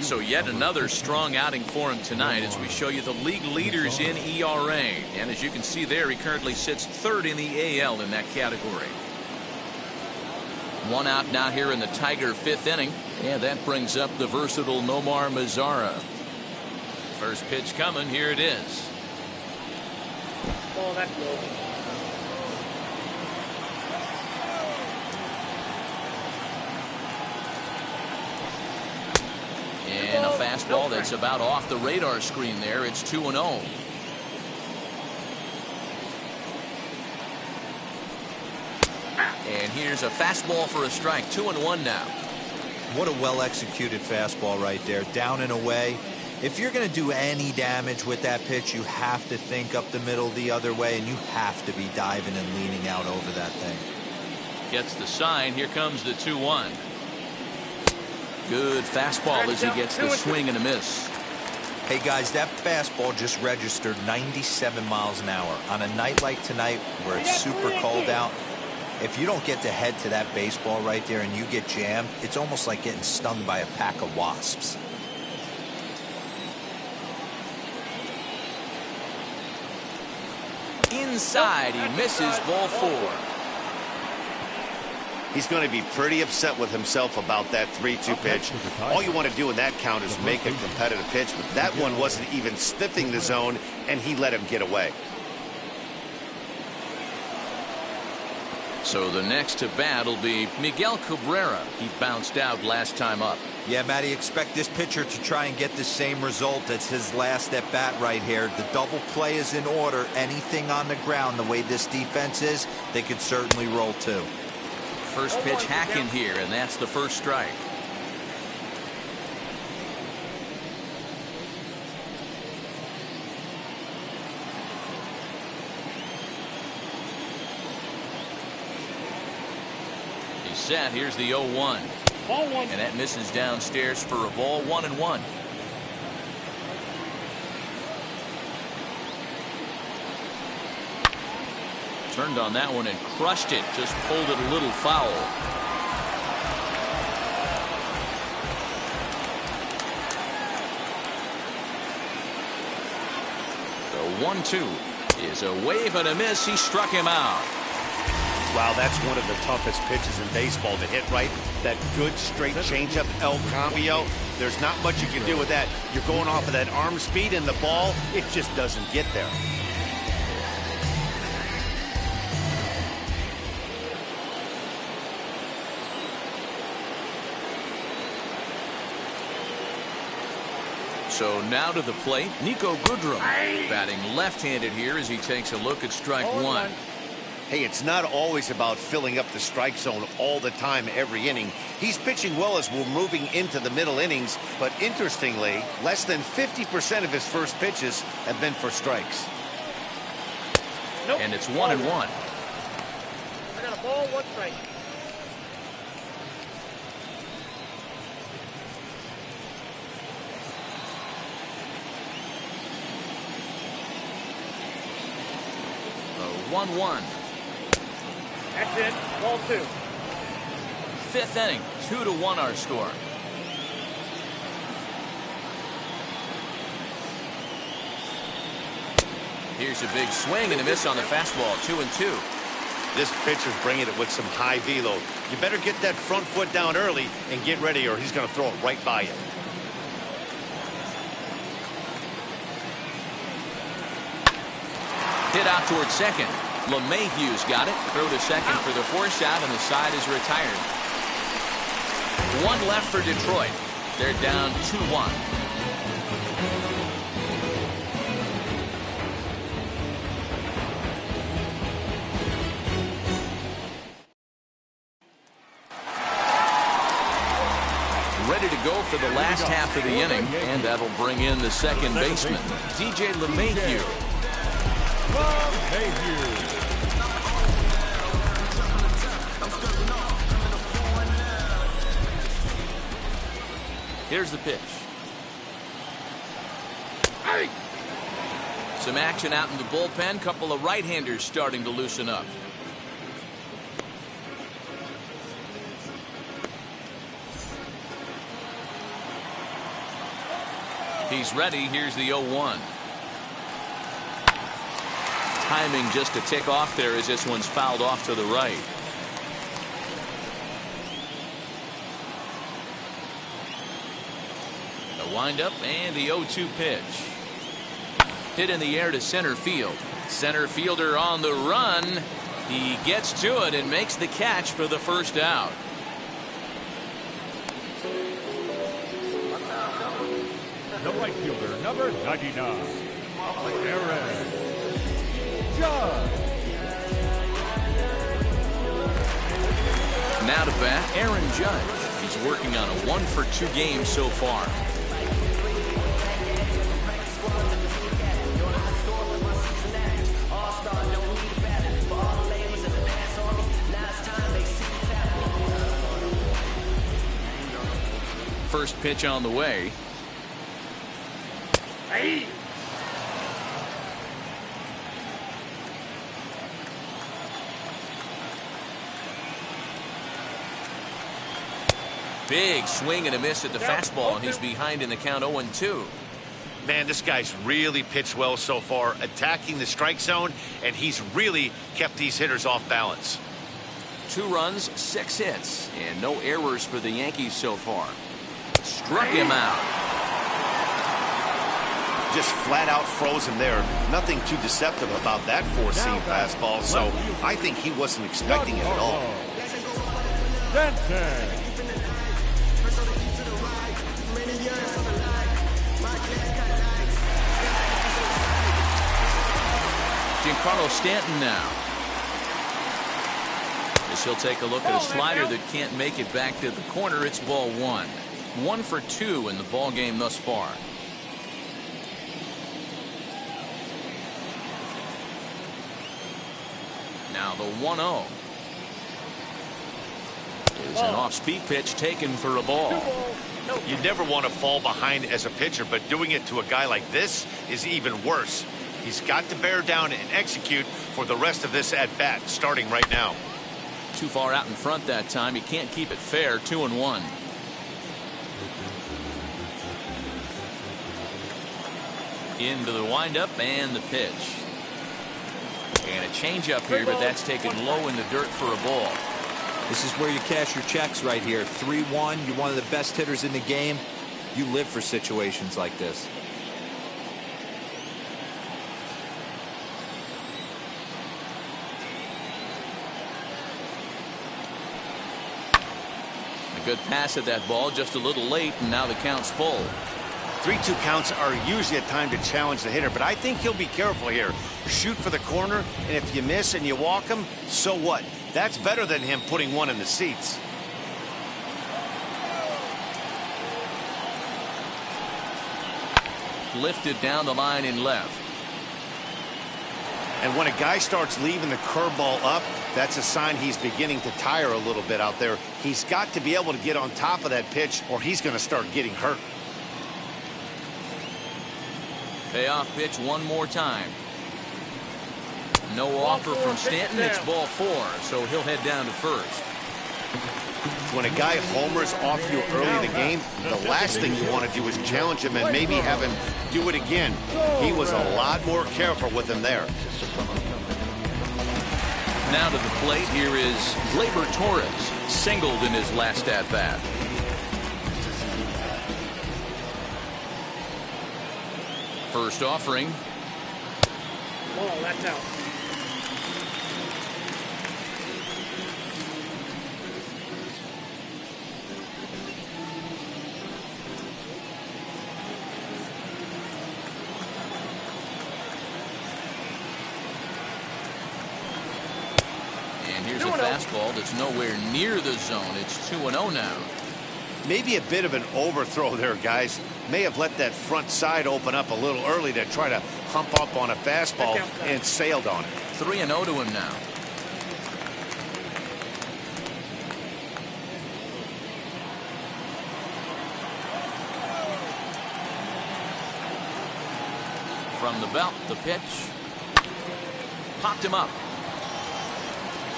So yet another strong outing for him tonight as we show you the league leaders in ERA. And as you can see there, he currently sits 3rd in the AL in that category. 1 out now here in the Tiger 5th inning. And that brings up the versatile Nomar Mazara. First pitch coming. Here it is. Oh, that's low. And a fastball that's about off the radar screen there. It's 2-0. And here's a fastball for a strike. 2-1 now. What a well-executed fastball right there. Down and away. If you're going to do any damage with that pitch, you have to think up the middle the other way, and you have to be diving and leaning out over that thing. Gets the sign. Here comes the 2-1. Good fastball as he gets the swing and a miss. Hey, guys, that fastball just registered 97 miles an hour. On a night like tonight where it's super cold out, if you don't get to head to that baseball right there and you get jammed, it's almost like getting stung by a pack of wasps. Inside, he misses ball 4. He's going to be pretty upset with himself about that 3-2 pitch. All you want to do in that count is make a competitive pitch, but that one wasn't even sniffing the zone, and he let him get away. So the next to bat will be Miguel Cabrera. He bounced out last time up. Yeah, Matty, expect this pitcher to try and get the same result as his last at bat right here. The double play is in order. Anything on the ground, the way this defense is, they could certainly roll too. First pitch hacking here, and that's the first strike. set. Here's the 0-1. Ball one. And that misses downstairs for a ball. 1-1. Turned on that one and crushed it. Just pulled it a little foul. The 1-2 is a wave and a miss. He struck him out. Wow, that's one of the toughest pitches in baseball to hit right. That good straight changeup, El Cambio. There's not much you can do with that. You're going off of that arm speed, and the ball, it just doesn't get there. So now to the plate, Nico Goodrum batting left-handed here as he takes a look at strike one. Hey, it's not always about filling up the strike zone all the time every inning. He's pitching well as we're moving into the middle innings, but interestingly, less than 50% of his first pitches have been for strikes. Nope. And it's 1-1. I got a ball, 1 strike. A 1-1. That's it. Ball 2. Fifth inning, 2-1 our score. Here's a big swing and a miss on the fastball. 2-2. This pitcher's bringing it with some high velo. You better get that front foot down early and get ready, or he's going to throw it right by you. Hit out towards second. LeMahieu's got it. Throw to second for the force out, and the side is retired. One left for Detroit. They're down 2-1. Ready to go for the last half of the inning, and that'll bring in the second baseman, DJ LeMahieu. Here's the pitch. Some action out in the bullpen. Couple of right-handers starting to loosen up. He's ready. Here's the 0-1. Timing just a tick off there as this one's fouled off to the right. The windup and the 0-2 pitch. Hit in the air to center field. Center fielder on the run. He gets to it and makes the catch for the first out. The right fielder, number 99, Aaron Judge. Now to bat, Aaron Judge. He's working on a 1-for-2 game so far. First pitch on the way. Hey. Big swing and a miss at the fastball, and he's behind in the count 0-2. Man, this guy's really pitched well so far, attacking the strike zone, and he's really kept these hitters off balance. 2 runs, 6 hits, and no errors for the Yankees so far. Struck him out. Just flat out froze him there. Nothing too deceptive about that four-seam fastball, so I think he wasn't expecting it at all. Giancarlo Stanton now. As he'll take a look at a slider that can't make it back to the corner. It's ball 1. 1 for 2 in the ball game thus far. Now the 1-0. misses. An off-speed pitch taken for a ball. You never want to fall behind as a pitcher, but doing it to a guy like this is even worse. He's got to bear down and execute for the rest of this at-bat, starting right now. Too far out in front that time. He can't keep it fair. 2-1. Into the windup and the pitch. And a changeup here, but that's taken low in the dirt for a ball. This is where you cash your checks right here. 3-1. You're one of the best hitters in the game. You live for situations like this. A good pass at that ball, just a little late, and now the count's full. 3-2 counts are usually a time to challenge the hitter, but I think he'll be careful here. Shoot for the corner, and if you miss and you walk him, so what? That's better than him putting one in the seats. Lifted down the line in left. And when a guy starts leaving the curveball up, that's a sign he's beginning to tire a little bit out there. He's got to be able to get on top of that pitch, or he's going to start getting hurt. Payoff pitch one more time. No offer from Stanton. It's ball 4, so he'll head down to first. When a guy homers off you early in the game, the last thing you want to do is challenge him and maybe have him do it again. He was a lot more careful with him there. Now to the plate, here is Gleyber Torres, singled in his last at-bat. First offering. Ball, that's out. And here's a fastball that's nowhere near the zone. It's 2-0 now. Maybe a bit of an overthrow there, guys. May have let that front side open up a little early to try to hump up on a fastball and sailed on it. 3-0 to him now. From the belt, the pitch. Popped him up.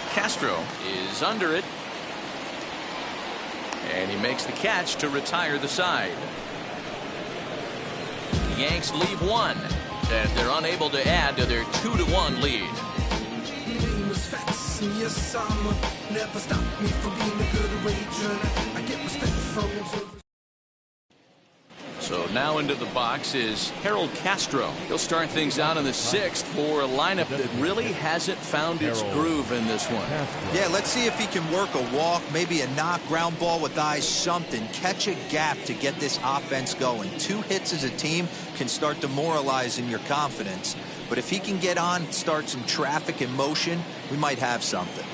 Castro is under it. And he makes the catch to retire the side. The Yanks leave one as they're unable to add to their 2-1 lead. So now into the box is Harold Castro. He'll start things out in the 6th for a lineup that really hasn't found its groove in this one. Yeah, let's see if he can work a walk, maybe a knock, ground ball with eyes, something. Catch a gap to get this offense going. 2 hits as a team can start demoralizing your confidence. But if he can get on, start some traffic in motion, we might have something.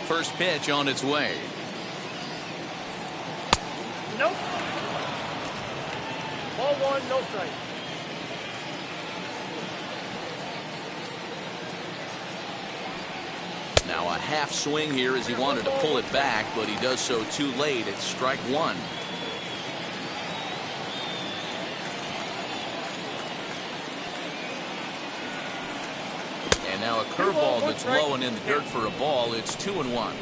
First pitch on its way. Nope. Ball 1, no strike. Now a half swing here as he wanted to pull it back, but he does so too late. It's strike 1. And now a curveball that's low and in the dirt for a ball. It's 2-1.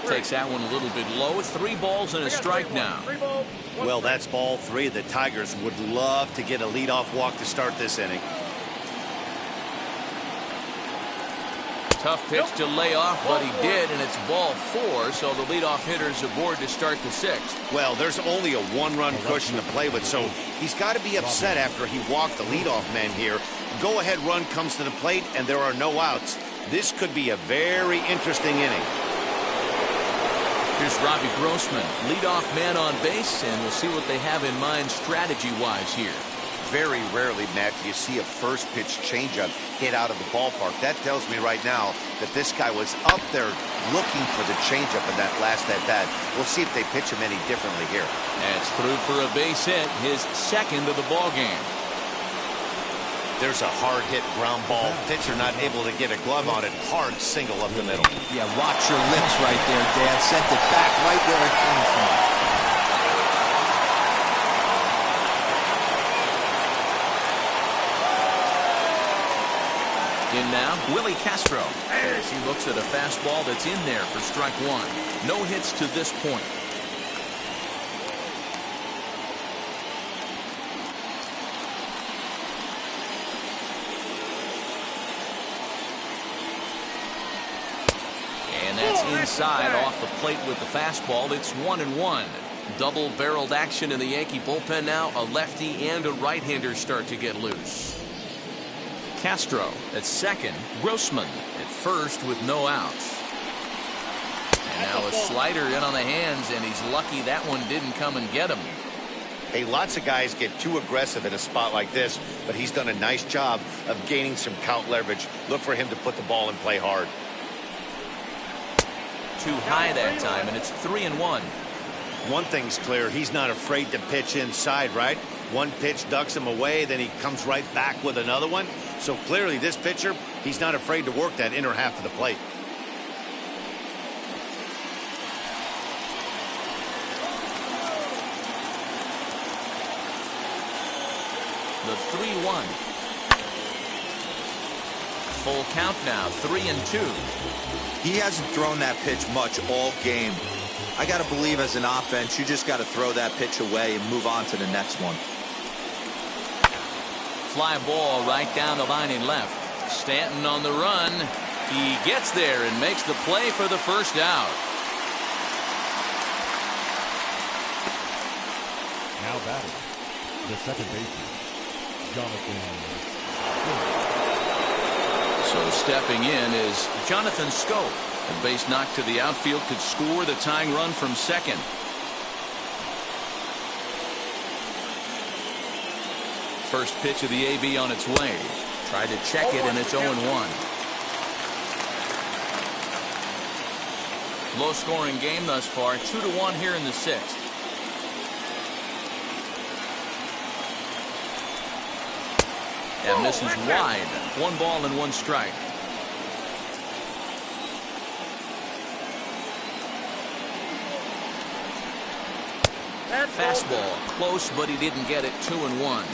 Takes that one a little bit low. 3 balls and a strike now. Well, that's ball 3. The Tigers would love to get a leadoff walk to start this inning. Tough pitch to lay off, but he did, and it's ball 4, so the leadoff hitter's aboard to start the 6th. Well, there's only a 1-run cushion to play with, so he's got to be upset after he walked the leadoff man here. Go-ahead run comes to the plate, and there are no outs. This could be a very interesting inning. Here's Robbie Grossman, leadoff man on base, and we'll see what they have in mind strategy-wise here. very rarely, Matt, do you see a first pitch changeup hit out of the ballpark. That tells me right now that this guy was up there looking for the changeup in that last at-bat. We'll see if they pitch him any differently here. That's through for a base hit, his second of the ball game. There's a hard hit ground ball. Pitcher not able to get a glove on it. Hard single up the middle. Yeah, watch your lips right there, Dan. Sent it back right where it came from. In now, Willie Castro. As he looks at a fastball that's in there for strike one. No hits to this point. And that's inside off the plate with the fastball. It's 1-1. Double-barreled action in the Yankee bullpen now. A lefty and a right-hander start to get loose. Castro at second. Grossman at first with no outs. And now a slider in on the hands, and he's lucky that one didn't come and get him. Hey, lots of guys get too aggressive in a spot like this, but he's done a nice job of gaining some count leverage. Look for him to put the ball in play hard. Too high that time, and it's 3-1. One thing's clear, he's not afraid to pitch inside, right? One pitch ducks him away, then he comes right back with another one. So clearly this pitcher, he's not afraid to work that inner half of the plate. The 3-1. Full count now, 3-2. He hasn't thrown that pitch much all game. I got to believe as an offense, you just got to throw that pitch away and move on to the next one. Fly ball right down the line in left. Stanton on the run. He gets there and makes the play for the first out. Now batting, the second baseman, Jonathan. So stepping in is Jonathan Schoop. A base knock to the outfield could score the tying run from second. First pitch of the AB on its way. Tried to check it, and it's 0-1. Low scoring game thus far. 2-1 here in the sixth. And this is wide. 1 ball and 1 strike. Fastball close, but he didn't get it. 2-1.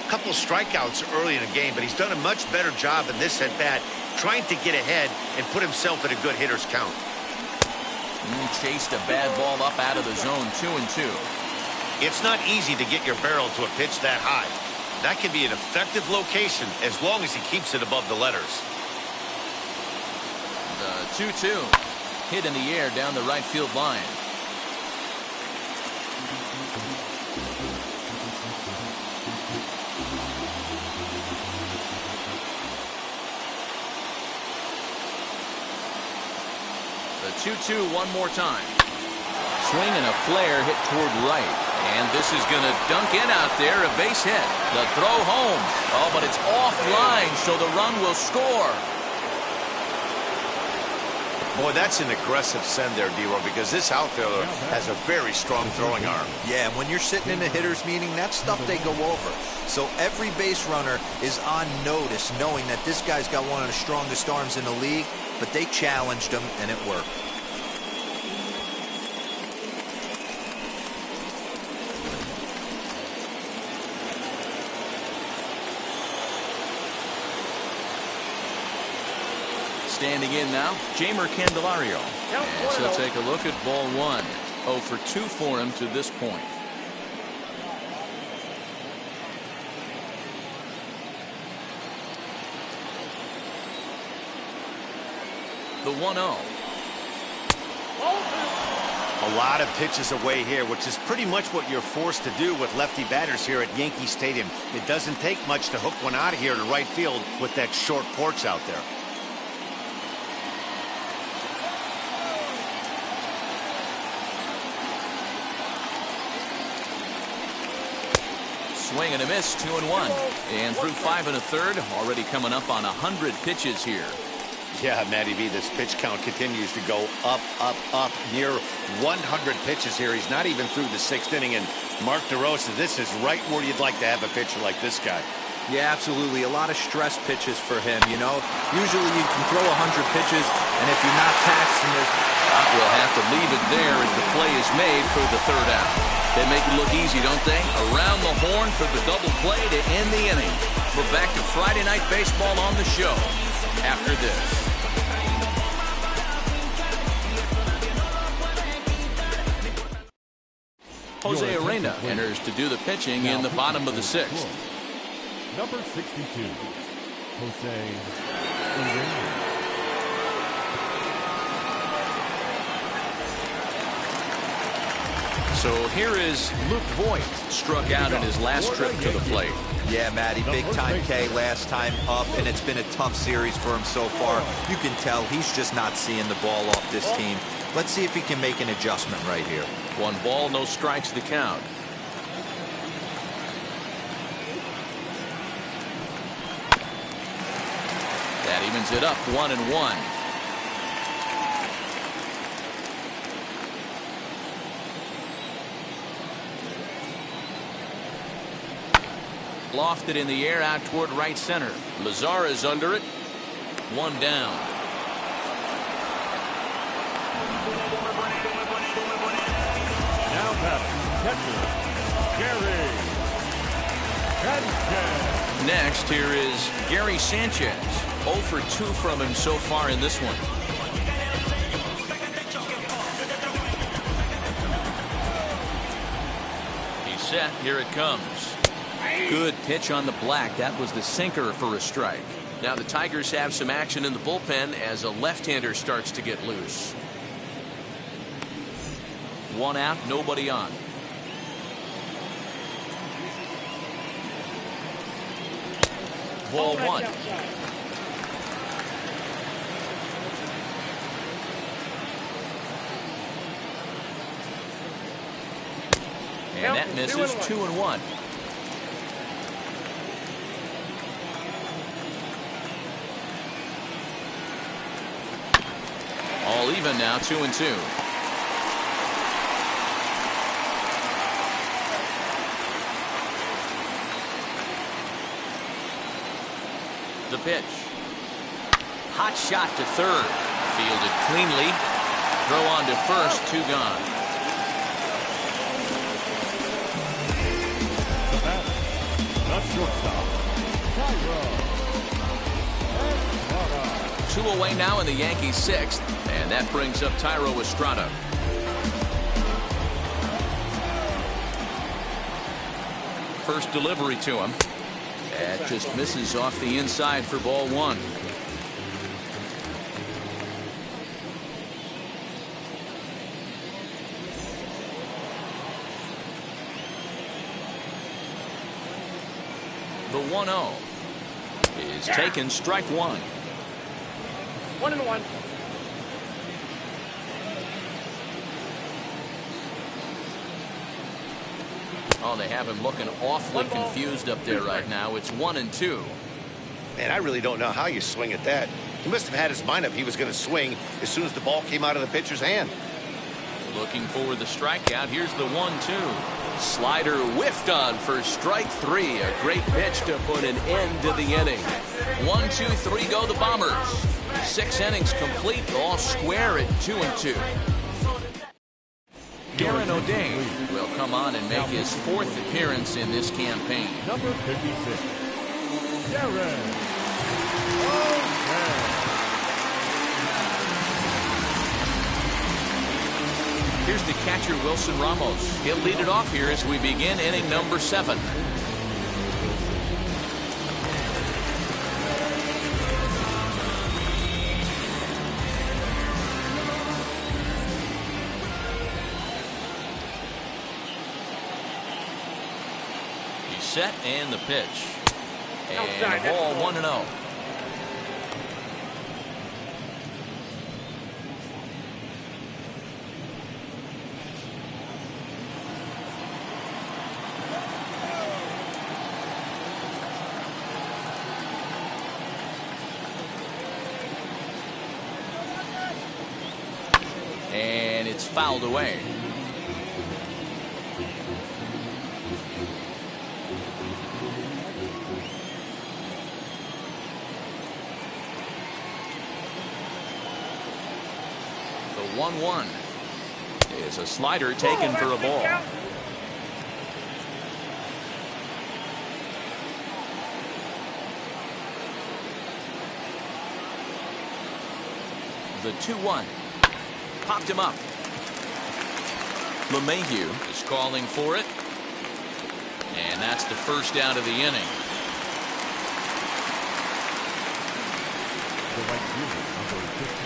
Couple strikeouts early in the game, but he's done a much better job in this at-bat trying to get ahead and put himself in a good hitter's count. Chased a bad ball up out of the zone. 2-2. It's not easy to get your barrel to a pitch that high. That can be an effective location as long as he keeps it above the letters. The 2-2 hit in the air down the right field line. The 2-2 one more time. Swing and a flare hit toward right. And this is going to dunk in out there. A base hit. The throw home. Oh, but it's offline, so the run will score. Boy, that's an aggressive send there, D-Roy, because this outfielder has a very strong throwing arm. Yeah, when you're sitting in a hitter's meeting, that's stuff they go over. So every base runner is on notice, knowing that this guy's got one of the strongest arms in the league, but they challenged him, and it worked. Standing in now, Jamer Candelario. And so take a look at ball 1. 0 for 2 for him to this point. The 1-0. A lot of pitches away here, which is pretty much what you're forced to do with lefty batters here at Yankee Stadium. It doesn't take much to hook one out of here to right field with that short porch out there. Swing and a miss, 2-1. And through 5 1/3, already coming up on 100 pitches here. Yeah, Matty V, this pitch count continues to go up, up, up. Near 100 pitches here. He's not even through the 6th inning. And Mark DeRosa, this is right where you'd like to have a pitcher like this guy. Yeah, absolutely. A lot of stress pitches for him, you know. Usually you can throw 100 pitches, and if you're not taxing it, we'll have to leave it there as the play is made for the 3rd out. They make it look easy, don't they? Around the horn for the double play to end the inning. We're back to Friday Night Baseball on the show after this. Jose Arena enters to do the pitching in the bottom of the 6th. Number 62, Jose Arena. So here is Luke Voigt, struck out in his last trip to the plate. Yeah, Matty, big-time K last time up, and it's been a tough series for him so far. You can tell he's just not seeing the ball off this team. Let's see if he can make an adjustment right here. 1 ball, no strikes the count. That evens it up, 1-1. Lofted in the air out toward right center. Lazar is under it. 1 down. Now catcher, Gary Sanchez. Next, here is Gary Sanchez. 0 for 2 from him so far in this one. He's set. Here it comes. Good pitch on the black. That was the sinker for a strike. Now the Tigers have some action in the bullpen as a left-hander starts to get loose. 1 out, nobody on. Ball 1. And that misses, 2-1. All even now, 2-2. The pitch. Hot shot to 3rd. Fielded cleanly. Throw on to 1st, 2 gone. The batter, the shortstop, Tyro. 2 away now in the Yankees 6th, and that brings up Tyro Estrada. First delivery to him. That just misses off the inside for ball 1. The 1-0 is taken, strike 1. 1-1. Oh, they have him looking awfully confused up there right now. It's 1-2. Man, I really don't know how you swing at that. He must have had his mind up he was going to swing as soon as the ball came out of the pitcher's hand. Looking for the strikeout. Here's the 1-2. Slider whiffed on for strike 3. A great pitch to put an end to the inning. 1, 2, 3 go the Bombers. 6 innings complete, all square at 2-2. Darren O'Day will come on and make his 4th appearance in this campaign. Number 56, Darren O'Day. Here's the catcher, Wilson Ramos. He'll lead it off here as we begin inning number 7. He's set and the pitch. And the ball 1-0. And it's fouled away. The 1-1 is a slider taken for a ball. The 2-1 popped him up. LeMahieu is calling for it, and that's the first out of the inning. The right fielder, number 15,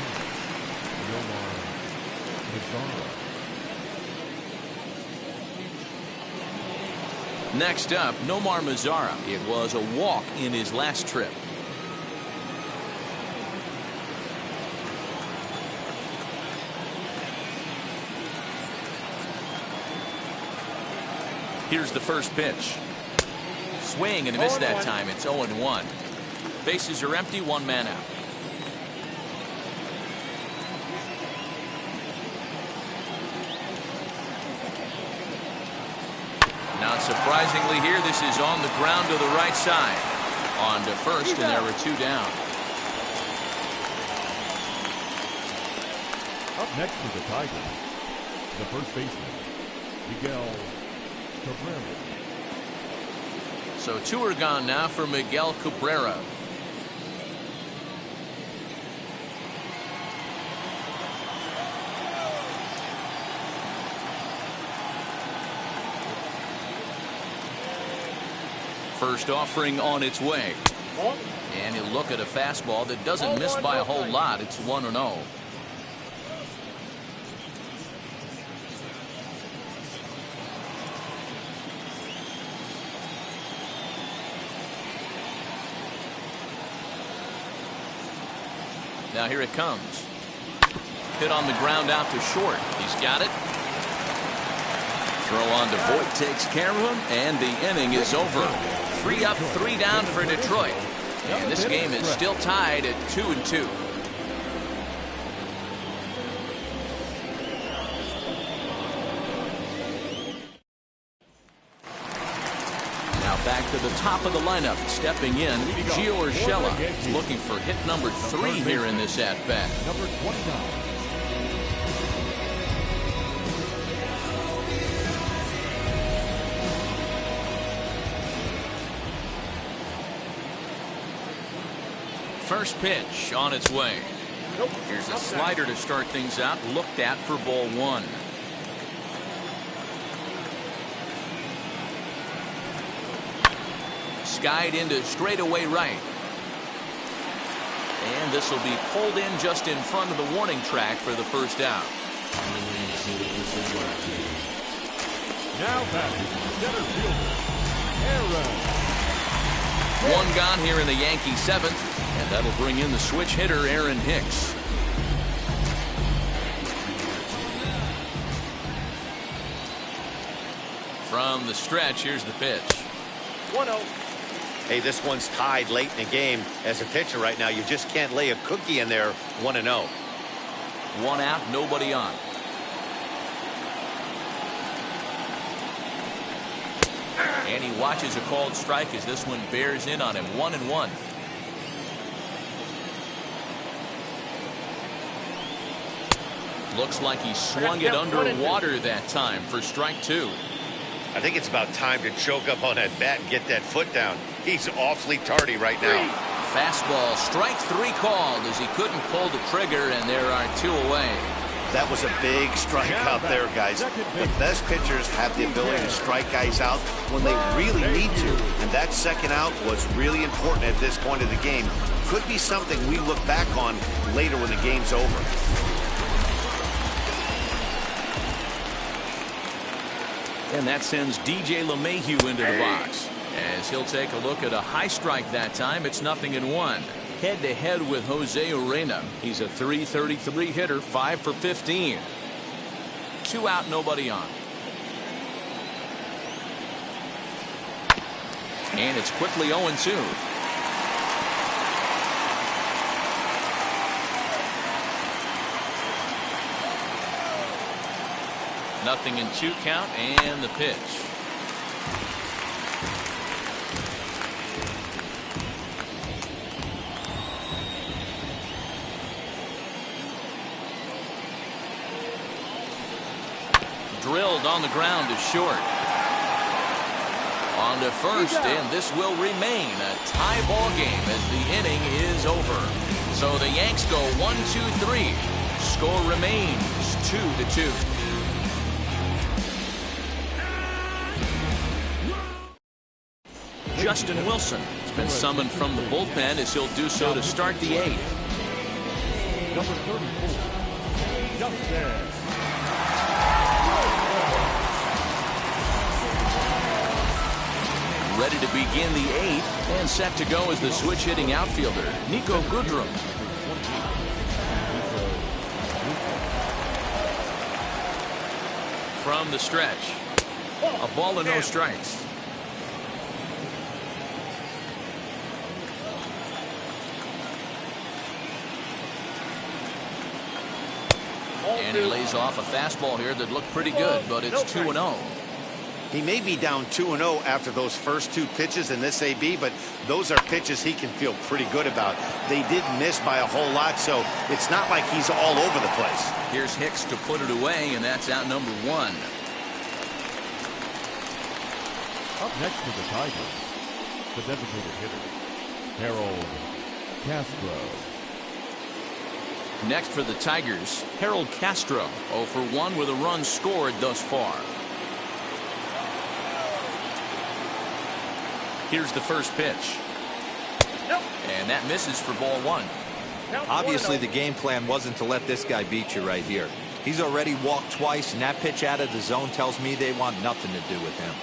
Nomar Mazara. Next up, Nomar Mazara. It was a walk in his last trip. Here's the first pitch. Swing and a miss that time. It's 0-1. Bases are empty, one man out. Not surprisingly here, this is on the ground to the right side. On to first, and there were two down. Up next for the Tigers, the first baseman, Miguel Cabrera. So two are gone now for Miguel Cabrera. First offering on its way. And you look at a fastball that doesn't miss by a whole lot. It's 1-0. Now here it comes. Hit on the ground out to short. He's got it. Throw on to Voit takes care of him, and the inning is over. 3 up, 3 down for Detroit. And this game is still tied at 2-2. Now back to the top of the lineup. Stepping in, Gio Urshela is looking for hit number 3 here in this at-bat. Number 29. First pitch on its way. Here's a slider to start things out. Looked at for ball 1. Skied into straightaway right. And this will be pulled in just in front of the warning track for the first out. Now batting, center fielder, Aaron. One gone here in the Yankee 7th. And that'll bring in the switch hitter, Aaron Hicks. From the stretch, here's the pitch. 1-0. Hey, this one's tied late in the game. As a pitcher right now, you just can't lay a cookie in there. 1-0. 1 out, nobody on. And he watches a called strike as this one bears in on him. 1-1. Looks like he swung it underwater that time for strike 2. I think it's about time to choke up on that bat and get that foot down. He's awfully tardy right now. Fastball, strike 3 called as he couldn't pull the trigger, and there are 2 away. That was a big strike out there, guys. The best pitchers have the ability to strike guys out when they really need to. And that second out was really important at this point of the game. Could be something we look back on later when the game's over. And that sends DJ LeMahieu into the box as he'll take a look at a high strike that time. It's 0-1. Head-to-head with Jose Urena. He's a .333 hitter, 5 for 15. 2 out, nobody on. And it's quickly 0-2. Nothing in 2 count, and the pitch. Drilled on the ground to short. On to first, and this will remain a tie ball game as the inning is over. So the Yanks go 1-2-3. Score remains 2-2. Justin Wilson has been summoned from the bullpen as he'll do so to start the 8th. Number 34, Justin. Ready to begin the 8th and set to go as the switch-hitting outfielder, Nico Goodrum. From the stretch, a ball and no strikes. And he lays off a fastball here that looked pretty good, but it's 2-0. He may be down 2-0 after those first 2 pitches in this AB, but those are pitches he can feel pretty good about. They did miss by a whole lot, so it's not like he's all over the place. Here's Hicks to put it away, and that's out number 1. Up next for the Tigers, the designated hitter, Harold Castro. Next for the Tigers, Harold Castro, 0 for 1 with a run scored thus far. Here's the first pitch. And that misses for ball 1. Obviously, the game plan wasn't to let this guy beat you right here. He's already walked twice, and that pitch out of the zone tells me they want nothing to do with him.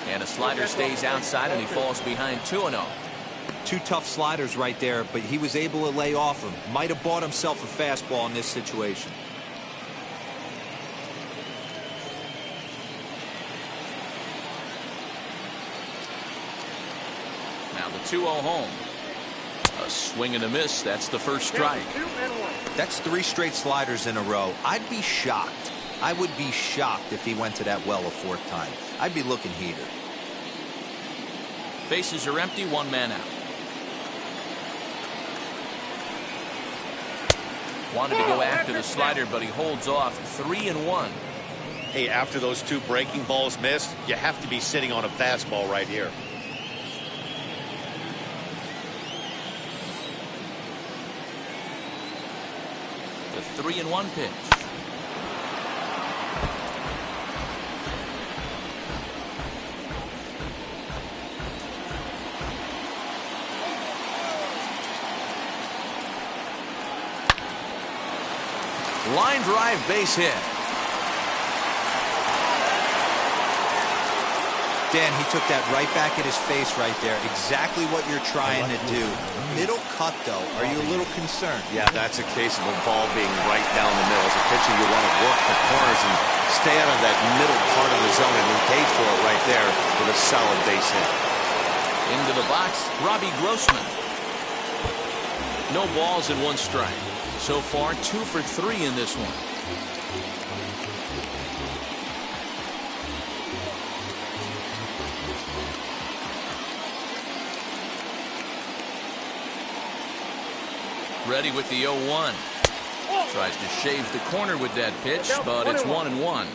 And a slider stays outside, and he falls behind 2-0. 2 tough sliders right there, but he was able to lay off him. Might have bought himself a fastball in this situation. Now the 2-0 home. A swing and a miss. That's the first strike. That's 3 straight sliders in a row. I'd be shocked. I would be shocked if he went to that well a 4th time. I'd be looking heated. Bases are empty, 1 man out. Wanted to go after the slider, but he holds off. 3-1. Hey, after those 2 breaking balls missed, you have to be sitting on a fastball right here. The 3-1 pitch. Line drive base hit. Dan, he took that right back at his face right there. Exactly what you're trying to do. Middle cut, though. Are you a little concerned? Yeah, that's a case of a ball being right down the middle. As a pitcher, you want to work the corners and stay out of that middle part of the zone, and he paid for it right there with a solid base hit. Into the box, Robbie Grossman. No balls and 1 strike. So far, 2 for 3 in this one. Ready with the 0-1. Tries to shave the corner with that pitch, but it's 1-1.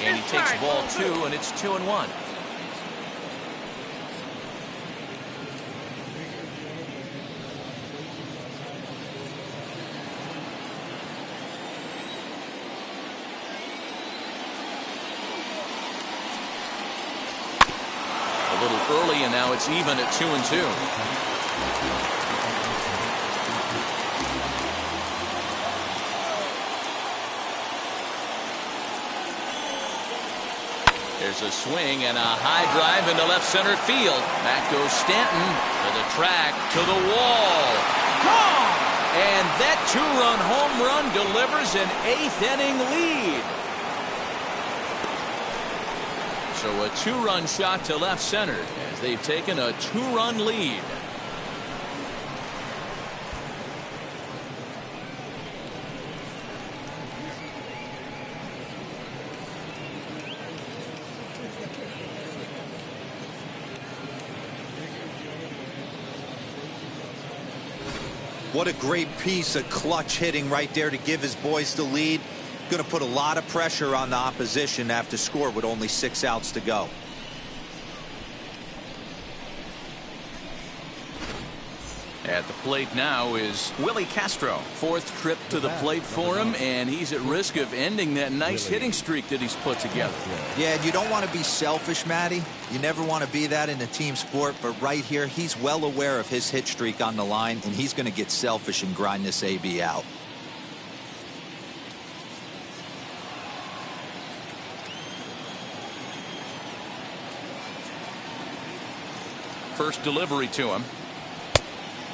And he takes ball 2, and it's 2-1. A little early, and now it's even at 2-2. There's a swing and a high drive into left center field. Back goes Stanton to the track, to the wall. Gone! And that 2-run home run delivers an 8th inning lead. So a 2-run shot to left center as they've taken a 2-run lead. What a great piece of clutch hitting right there to give his boys the lead. Going to put a lot of pressure on the opposition after score with only 6 outs to go. At the plate now is Willie Castro. 4th trip to the plate for him, and he's at risk of ending that nice hitting streak that he's put together. Yeah, and you don't want to be selfish, Matty. You never want to be that in a team sport, but right here, he's well aware of his hit streak on the line, and he's going to get selfish and grind this AB out. First delivery to him.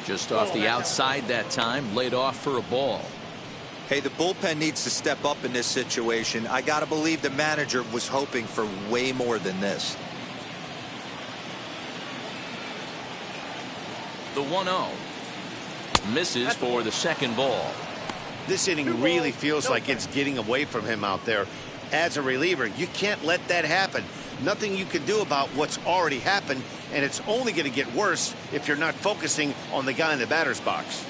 Just off the outside that time, laid off for a ball. Hey, the bullpen needs to step up in this situation. I got to believe the manager was hoping for way more than this. The 1-0. Misses for the second ball. This inning really feels like it's getting away from him out there. As a reliever, you can't let that happen. Nothing you can do about what's already happened, and it's only going to get worse if you're not focusing on the guy in the batter's box.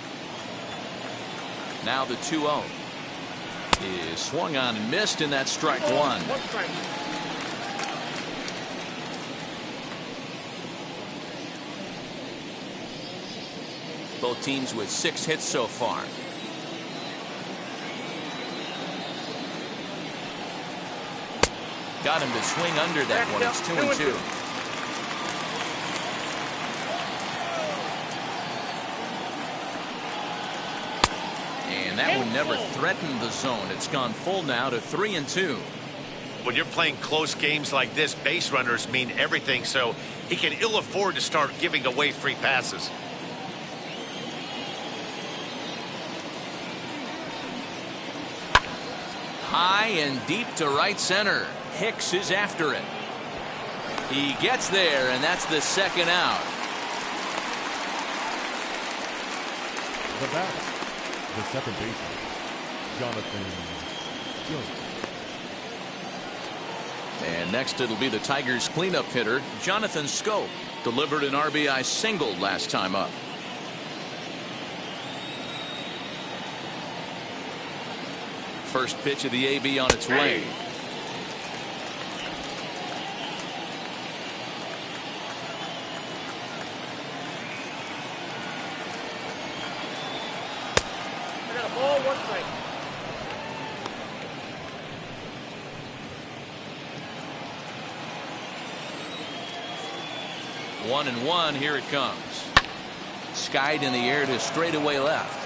Now the 2-0 is swung on and missed, and that's strike one. Both teams with 6 hits so far. Got him to swing under that one. It's 2-2. And that one never threatened the zone. It's gone full now to 3-2. When you're playing close games like this, base runners mean everything, so he can ill afford to start giving away free passes. High and deep to right center. Hicks is after it. He gets there, and that's the second out. The batter, the second baseman, Jonathan Jones. And next it'll be the Tigers cleanup hitter, Jonathan Scope. Delivered an RBI single last time up. First pitch of the AB on its way. I got a ball, 1 strike. One and one. Here it comes. Skied in the air to straightaway left.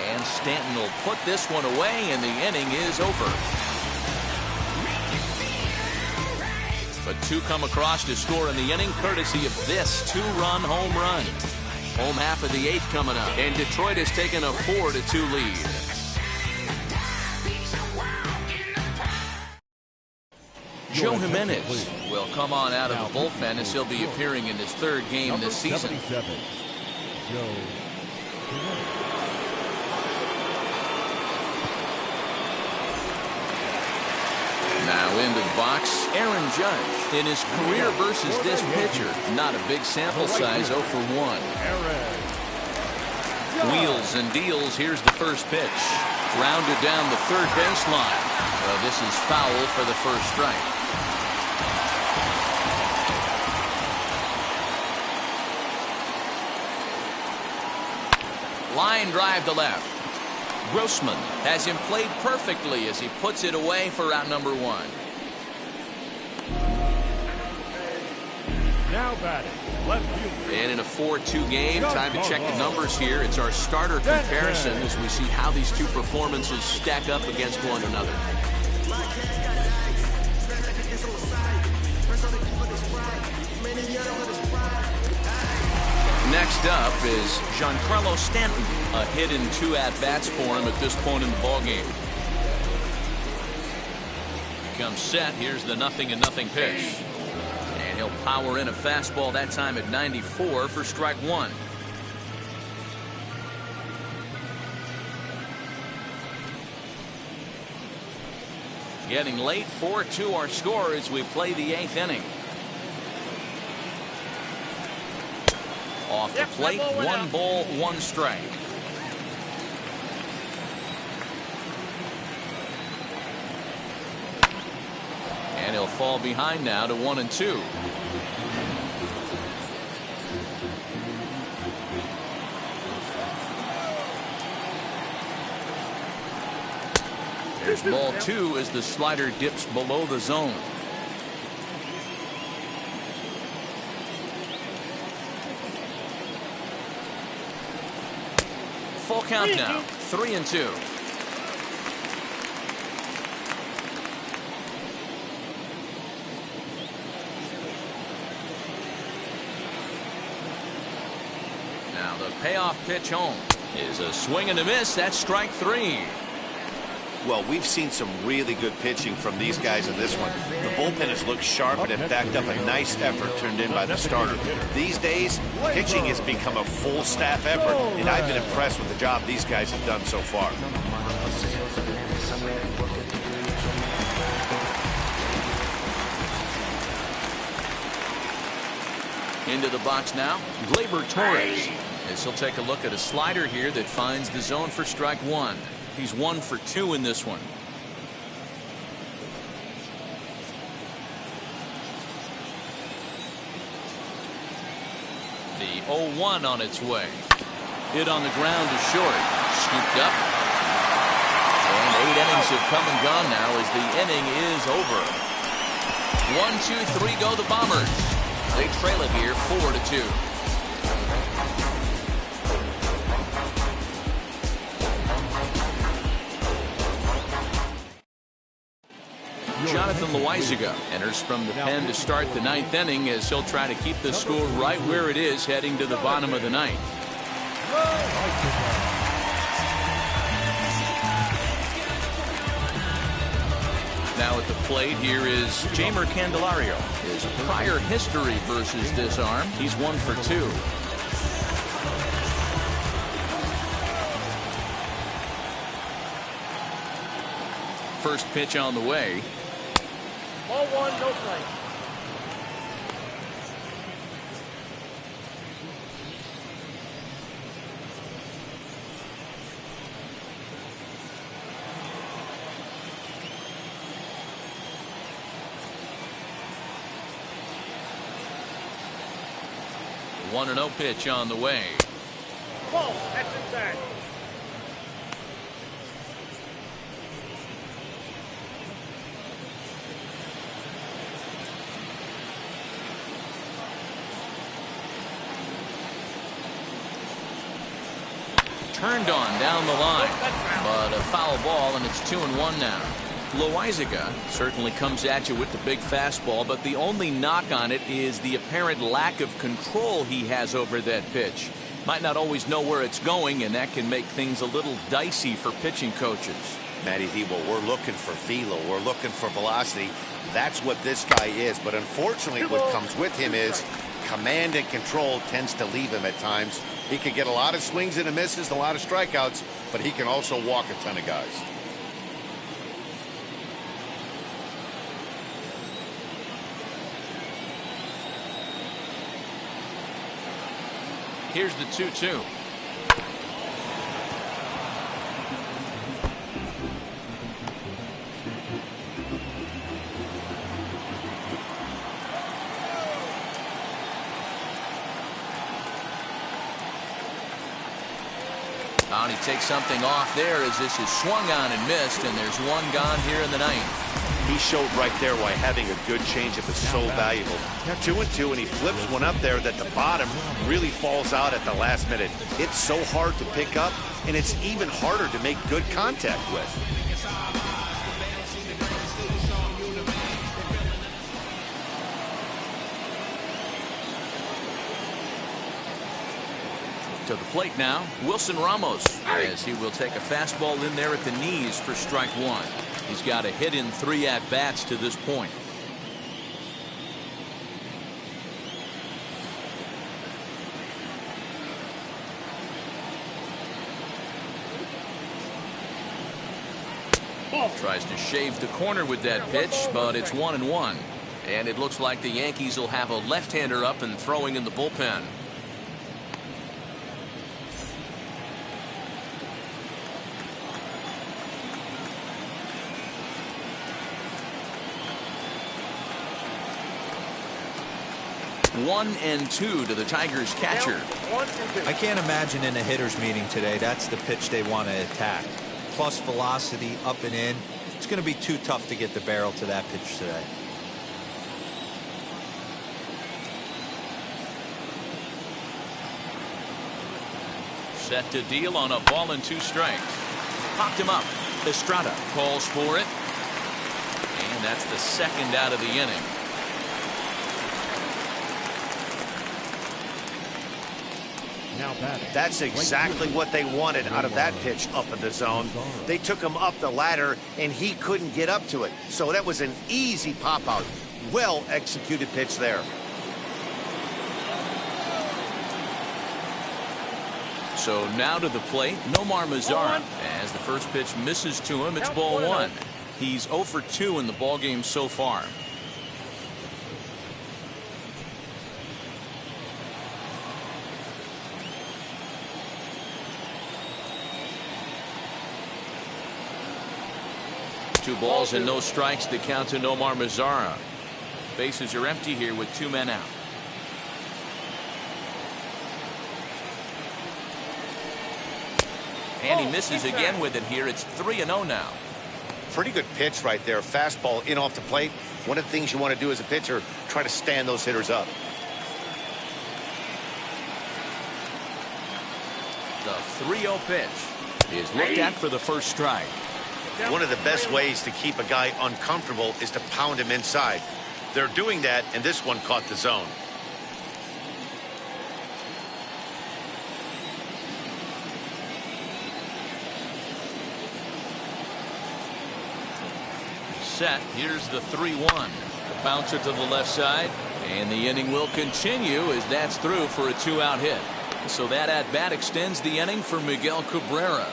And Stanton will put this one away, and the inning is over. But 2 come across to score in the inning, courtesy of this 2-run home run. Home half of the 8th coming up, and Detroit has taken a 4-2 lead. Joe Jimenez will come on out of the bullpen as he'll be appearing in his 3rd game this season. Joe Jimenez. Now into the box, Aaron Judge. In his career versus this pitcher, not a big sample size, 0 for 1. Wheels and deals. Here's the first pitch. Rounded down the 3rd baseline. Well, this is foul for the first strike. Line drive to left. Grossman has him played perfectly as he puts it away for out number 1. Now batting, left field. And in a 4-2 game, time to check the numbers here. It's our starter comparison as we see how these two performances stack up against one another. Next up is Giancarlo Stanton. A hit in 2 at-bats for him at this point in the ballgame. Comes set. Here's the 0-0 pitch. And he'll power in a fastball that time at 94 for strike one. Getting late, 4-2 our score as we play the 8th inning. Off the plate, 1 ball, 1 strike. And he'll fall behind now to 1-2. There's ball 2 as the slider dips below the zone. Full count now, 3-2. Now the payoff pitch home is a swing and a miss. That's strike 3. Well, we've seen some really good pitching from these guys in this one. The bullpen has looked sharp and it backed up a nice effort turned in by the starter. These days, pitching has become a full staff effort, and I've been impressed with the job these guys have done so far. Into the box now, Gleyber Torres. As he'll take a look at a slider here that finds the zone for strike 1. He's 1 for 2 in this one. The 0-1 on its way. Hit on the ground to short. Scooped up. And 8 innings have come and gone now as the inning is over. 1, 2, 3 go the Bombers. They trail it here 4-2. Jonathan Loaizaga enters from the pen to start the 9th inning as he'll try to keep the score right where it is heading to the bottom of the 9th. Now at the plate here is Jeimer Candelario. His prior history versus this arm, he's 1 for 2. First pitch on the way. Ball 1, no strike. One 1-0 pitch on the way. Ball, that's inside. Turned on down the line, but a foul ball, and it's 2-1 now. Loaizaga certainly comes at you with the big fastball, but the only knock on it is the apparent lack of control he has over that pitch. Might not always know where it's going, and that can make things a little dicey for pitching coaches. Matty V, well, we're looking for velo. We're looking for velocity. That's what this guy is. But unfortunately, what comes with him is command and control tends to leave him at times. He can get a lot of swings and misses, a lot of strikeouts, but he can also walk a ton of guys. Here's the 2-2. And he takes something off there as this is swung on and missed, and there's one gone here in the 9th. He showed right there why having a good changeup is so valuable. 2-2, and he flips one up there that the bottom really falls out at the last minute. It's so hard to pick up, and it's even harder to make good contact with. To the plate now, Wilson Ramos, as he will take a fastball in there at the knees for strike 1. He's got a hit in 3 at-bats to this point. Tries to shave the corner with that pitch, but it's 1-1. And it looks like the Yankees will have a left-hander up and throwing in the bullpen. One and two to the Tigers catcher. I can't imagine in a hitter's meeting today that's the pitch they want to attack. Plus velocity up and in. It's going to be too tough to get the barrel to that pitch today. Set to deal on a ball and 2 strikes. Popped him up. Estrada calls for it. And that's the second out of the inning. That's exactly what they wanted out of that pitch up in the zone. They took him up the ladder, and he couldn't get up to it. So that was an easy pop-out. Well-executed pitch there. So now to the plate, Nomar Mazara. As the first pitch misses to him, it's ball 1. He's 0 for 2 in the ballgame so far. Two balls and no strikes to count to Nomar Mazara. Bases are empty here with 2 men out. And he misses again with it here. It's 3-0 now. Pretty good pitch right there. Fastball in off the plate. One of the things you want to do as a pitcher, try to stand those hitters up. The 3-0 pitch is looked at for the first strike. One of the best ways to keep a guy uncomfortable is to pound him inside. They're doing that, and this one caught the zone. Set. Here's the 3-1. The bouncer to the left side, and the inning will continue as that's through for a 2-out hit. So that at-bat extends the inning for Miguel Cabrera.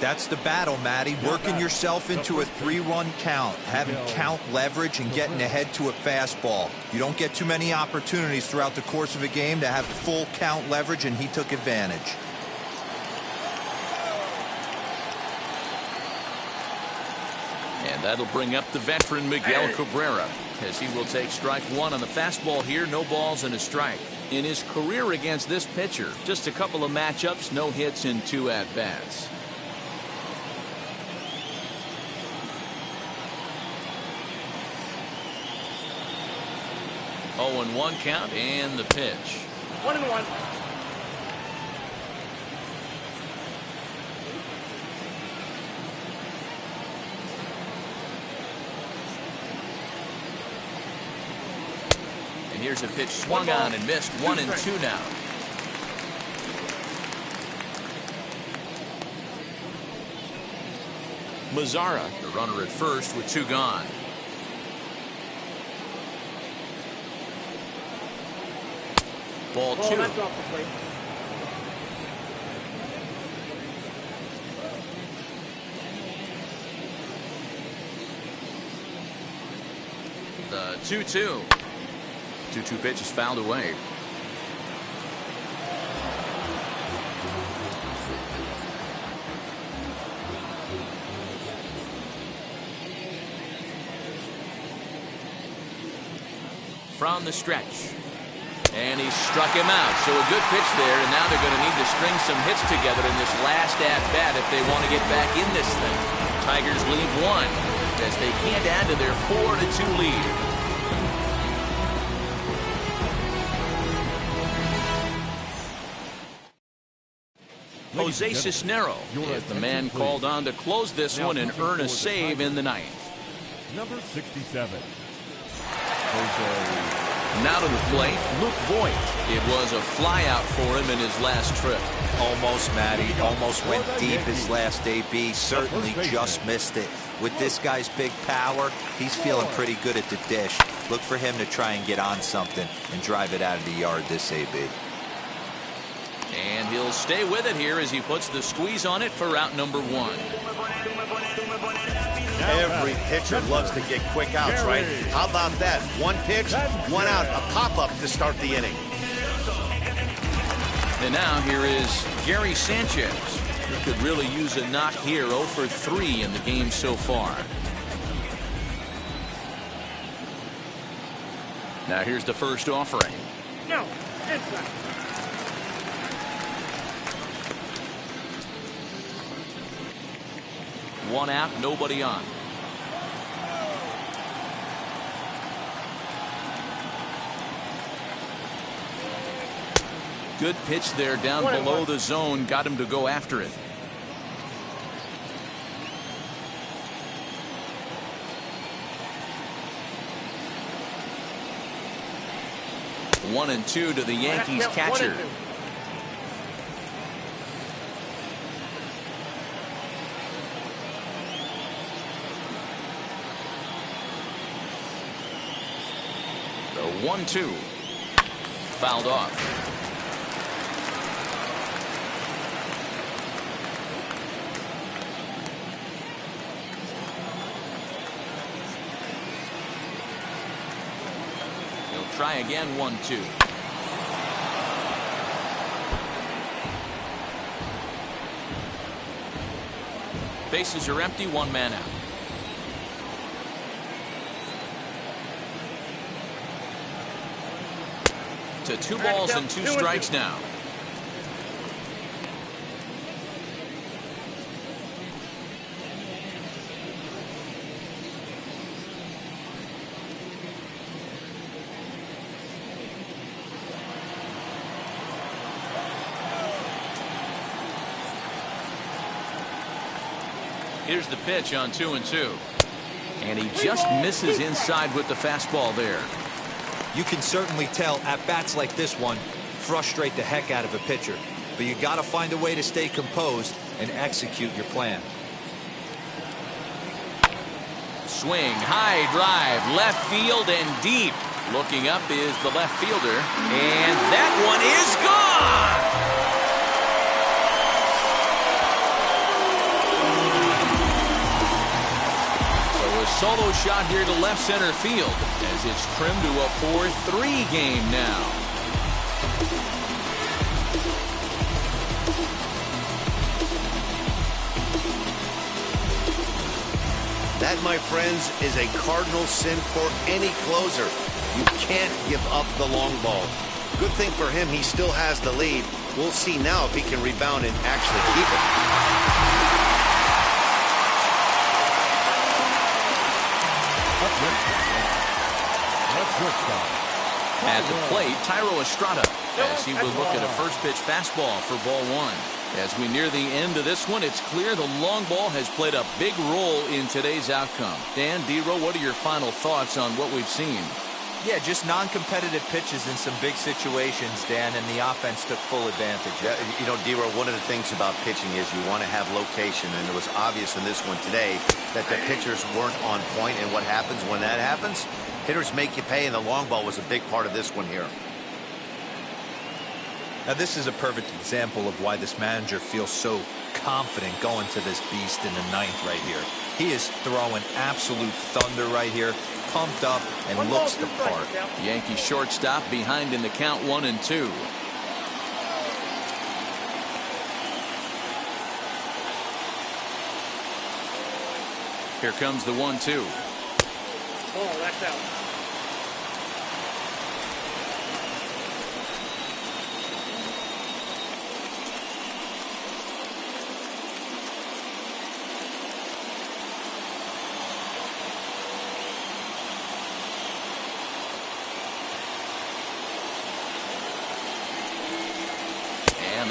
That's the battle, Matty. Working yourself into a 3-run count, having count leverage and getting ahead to a fastball. You don't get too many opportunities throughout the course of a game to have full count leverage, and he took advantage. And that'll bring up the veteran Miguel Cabrera, as he will take strike 1 on the fastball here. No balls and a strike. In his career against this pitcher, just a couple of matchups, no hits in 2 at-bats. 0-1 count, and the pitch. 1-1. And here's a pitch swung on and missed. 1-2 now. Mazara, the runner at first with 2 gone. Ball 2. That's off the plate. The 2-2. 2-2 pitch is fouled away. From the stretch. And he struck him out. So a good pitch there, and now they're going to need to string some hits together in this last at-bat if they want to get back in this thing. Tigers lead 1 as they can't add to their 4-2 lead. Jose Cisnero is the man called on to close this one and earn a save in the ninth. Number 67, Jose Now to the plate, Luke Voigt. It was a flyout for him in his last trip. Almost, Matty. Almost went deep his last AB. Certainly just missed it. With this guy's big power, he's feeling pretty good at the dish. Look for him to try and get on something and drive it out of the yard this AB. And he'll stay with it here as he puts the squeeze on it for out number 1. Every pitcher loves to get quick outs, right? How about that? One pitch, one out, a pop-up to start the inning. And now here is Gary Sanchez, who could really use a knock here. 0 for 3 in the game so far. Now here's the first offering. No, inside. One out, nobody on. Good pitch there down below the zone. Got him to go after it. One and two to the Yankees catcher. The 1-2. Fouled off. Try again. 1-2. Bases are empty. One man out. To 2 balls and 2 strikes now. Here's the pitch on 2-2. And he just misses inside with the fastball there. You can certainly tell at bats like this one frustrate the heck out of a pitcher. But you got to find a way to stay composed and execute your plan. Swing, high drive, left field and deep. Looking up is the left fielder. And that one is gone! Solo shot here to left center field as it's trimmed to a 4-3 game now. That, my friends, is a cardinal sin for any closer. You can't give up the long ball. Good thing for him, he still has the lead. We'll see now if he can rebound and actually keep it. At the plate, Tyro Estrada, as he would look at a first pitch fastball for ball 1. As we near the end of this one, it's clear the long ball has played a big role in today's outcome. Dan, D-Row, what are your final thoughts on what we've seen? Yeah, just non-competitive pitches in some big situations, Dan, and the offense took full advantage. Yeah, you know, D-Row, one of the things about pitching is you want to have location, and it was obvious in this one today that the pitchers weren't on point, and what happens when that happens? Hitters make you pay, and the long ball was a big part of this one here. Now, this is a perfect example of why this manager feels so confident going to this beast in the 9th right here. He is throwing absolute thunder right here, pumped up, and looks the part. Yankee shortstop behind in the count 1-2. Here comes the 1-2. Oh, that's out.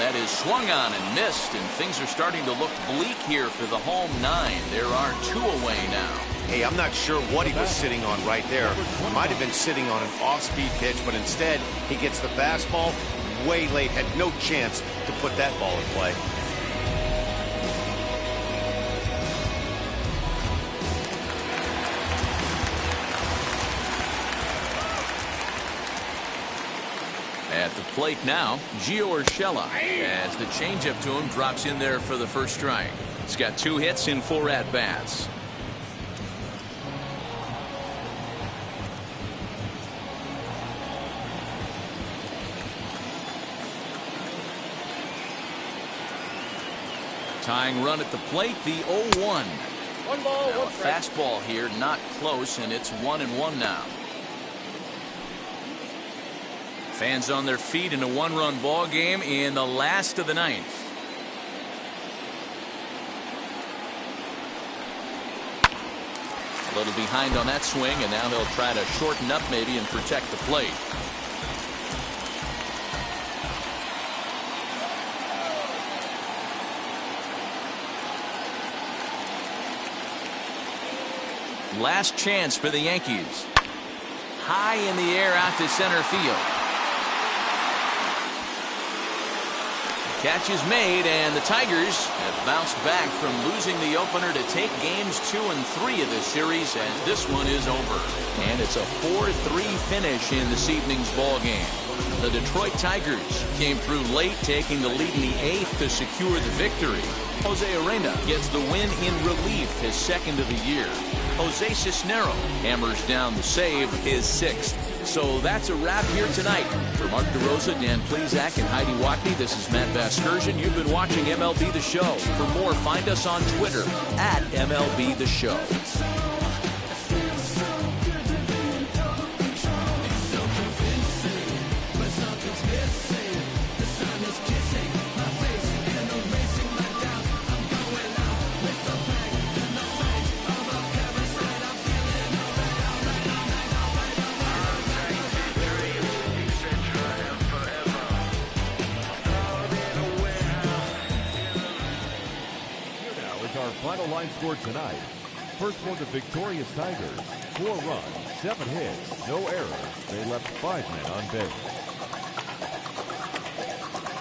that is swung on and missed, and things are starting to look bleak here for the home 9. There are 2 away now. Hey, I'm not sure what he was sitting on right there. He might have been sitting on an off-speed pitch, but instead he gets the fastball way late, had no chance to put that ball in play. At the plate now, Gio Urshela, as the changeup to him drops in there for the first strike. He's got 2 hits in 4 at-bats. Tying run at the plate, the 0-1. One ball, Now one a strike. fastball here, not close, and it's 1-1 now. Fans on their feet in a 1-run ball game in the last of the 9th. A little behind on that swing, and now he'll try to shorten up maybe and protect the plate. Last chance for the Yankees. High in the air out to center field. Catch is made, and the Tigers have bounced back from losing the opener to take games 2 and 3 of this series, as this one is over. And it's a 4-3 finish in this evening's ball game. The Detroit Tigers came through late, taking the lead in the 8th to secure the victory. Jose Arena gets the win in relief, his 2nd of the year. Jose Cisnero hammers down the save, his 6th. So that's a wrap here tonight. For Mark DeRosa, Dan Plezak, and Heidi Watney, this is Matt Vasgersian. You've been watching MLB The Show. For more, find us on Twitter at MLB The Show. Final line score tonight. First for the victorious Tigers, 4 runs, 7 hits, no errors. They left 5 men on base.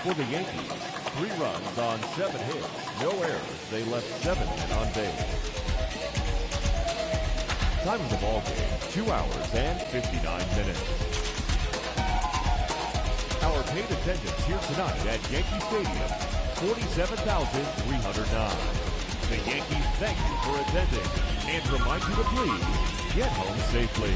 For the Yankees, 3 runs on 7 hits, no errors. They left 7 men on base. Time of the ball game, 2 hours and 59 minutes. Our paid attendance here tonight at Yankee Stadium, 47,309. The Yankees thank you for attending and remind you to please get home safely.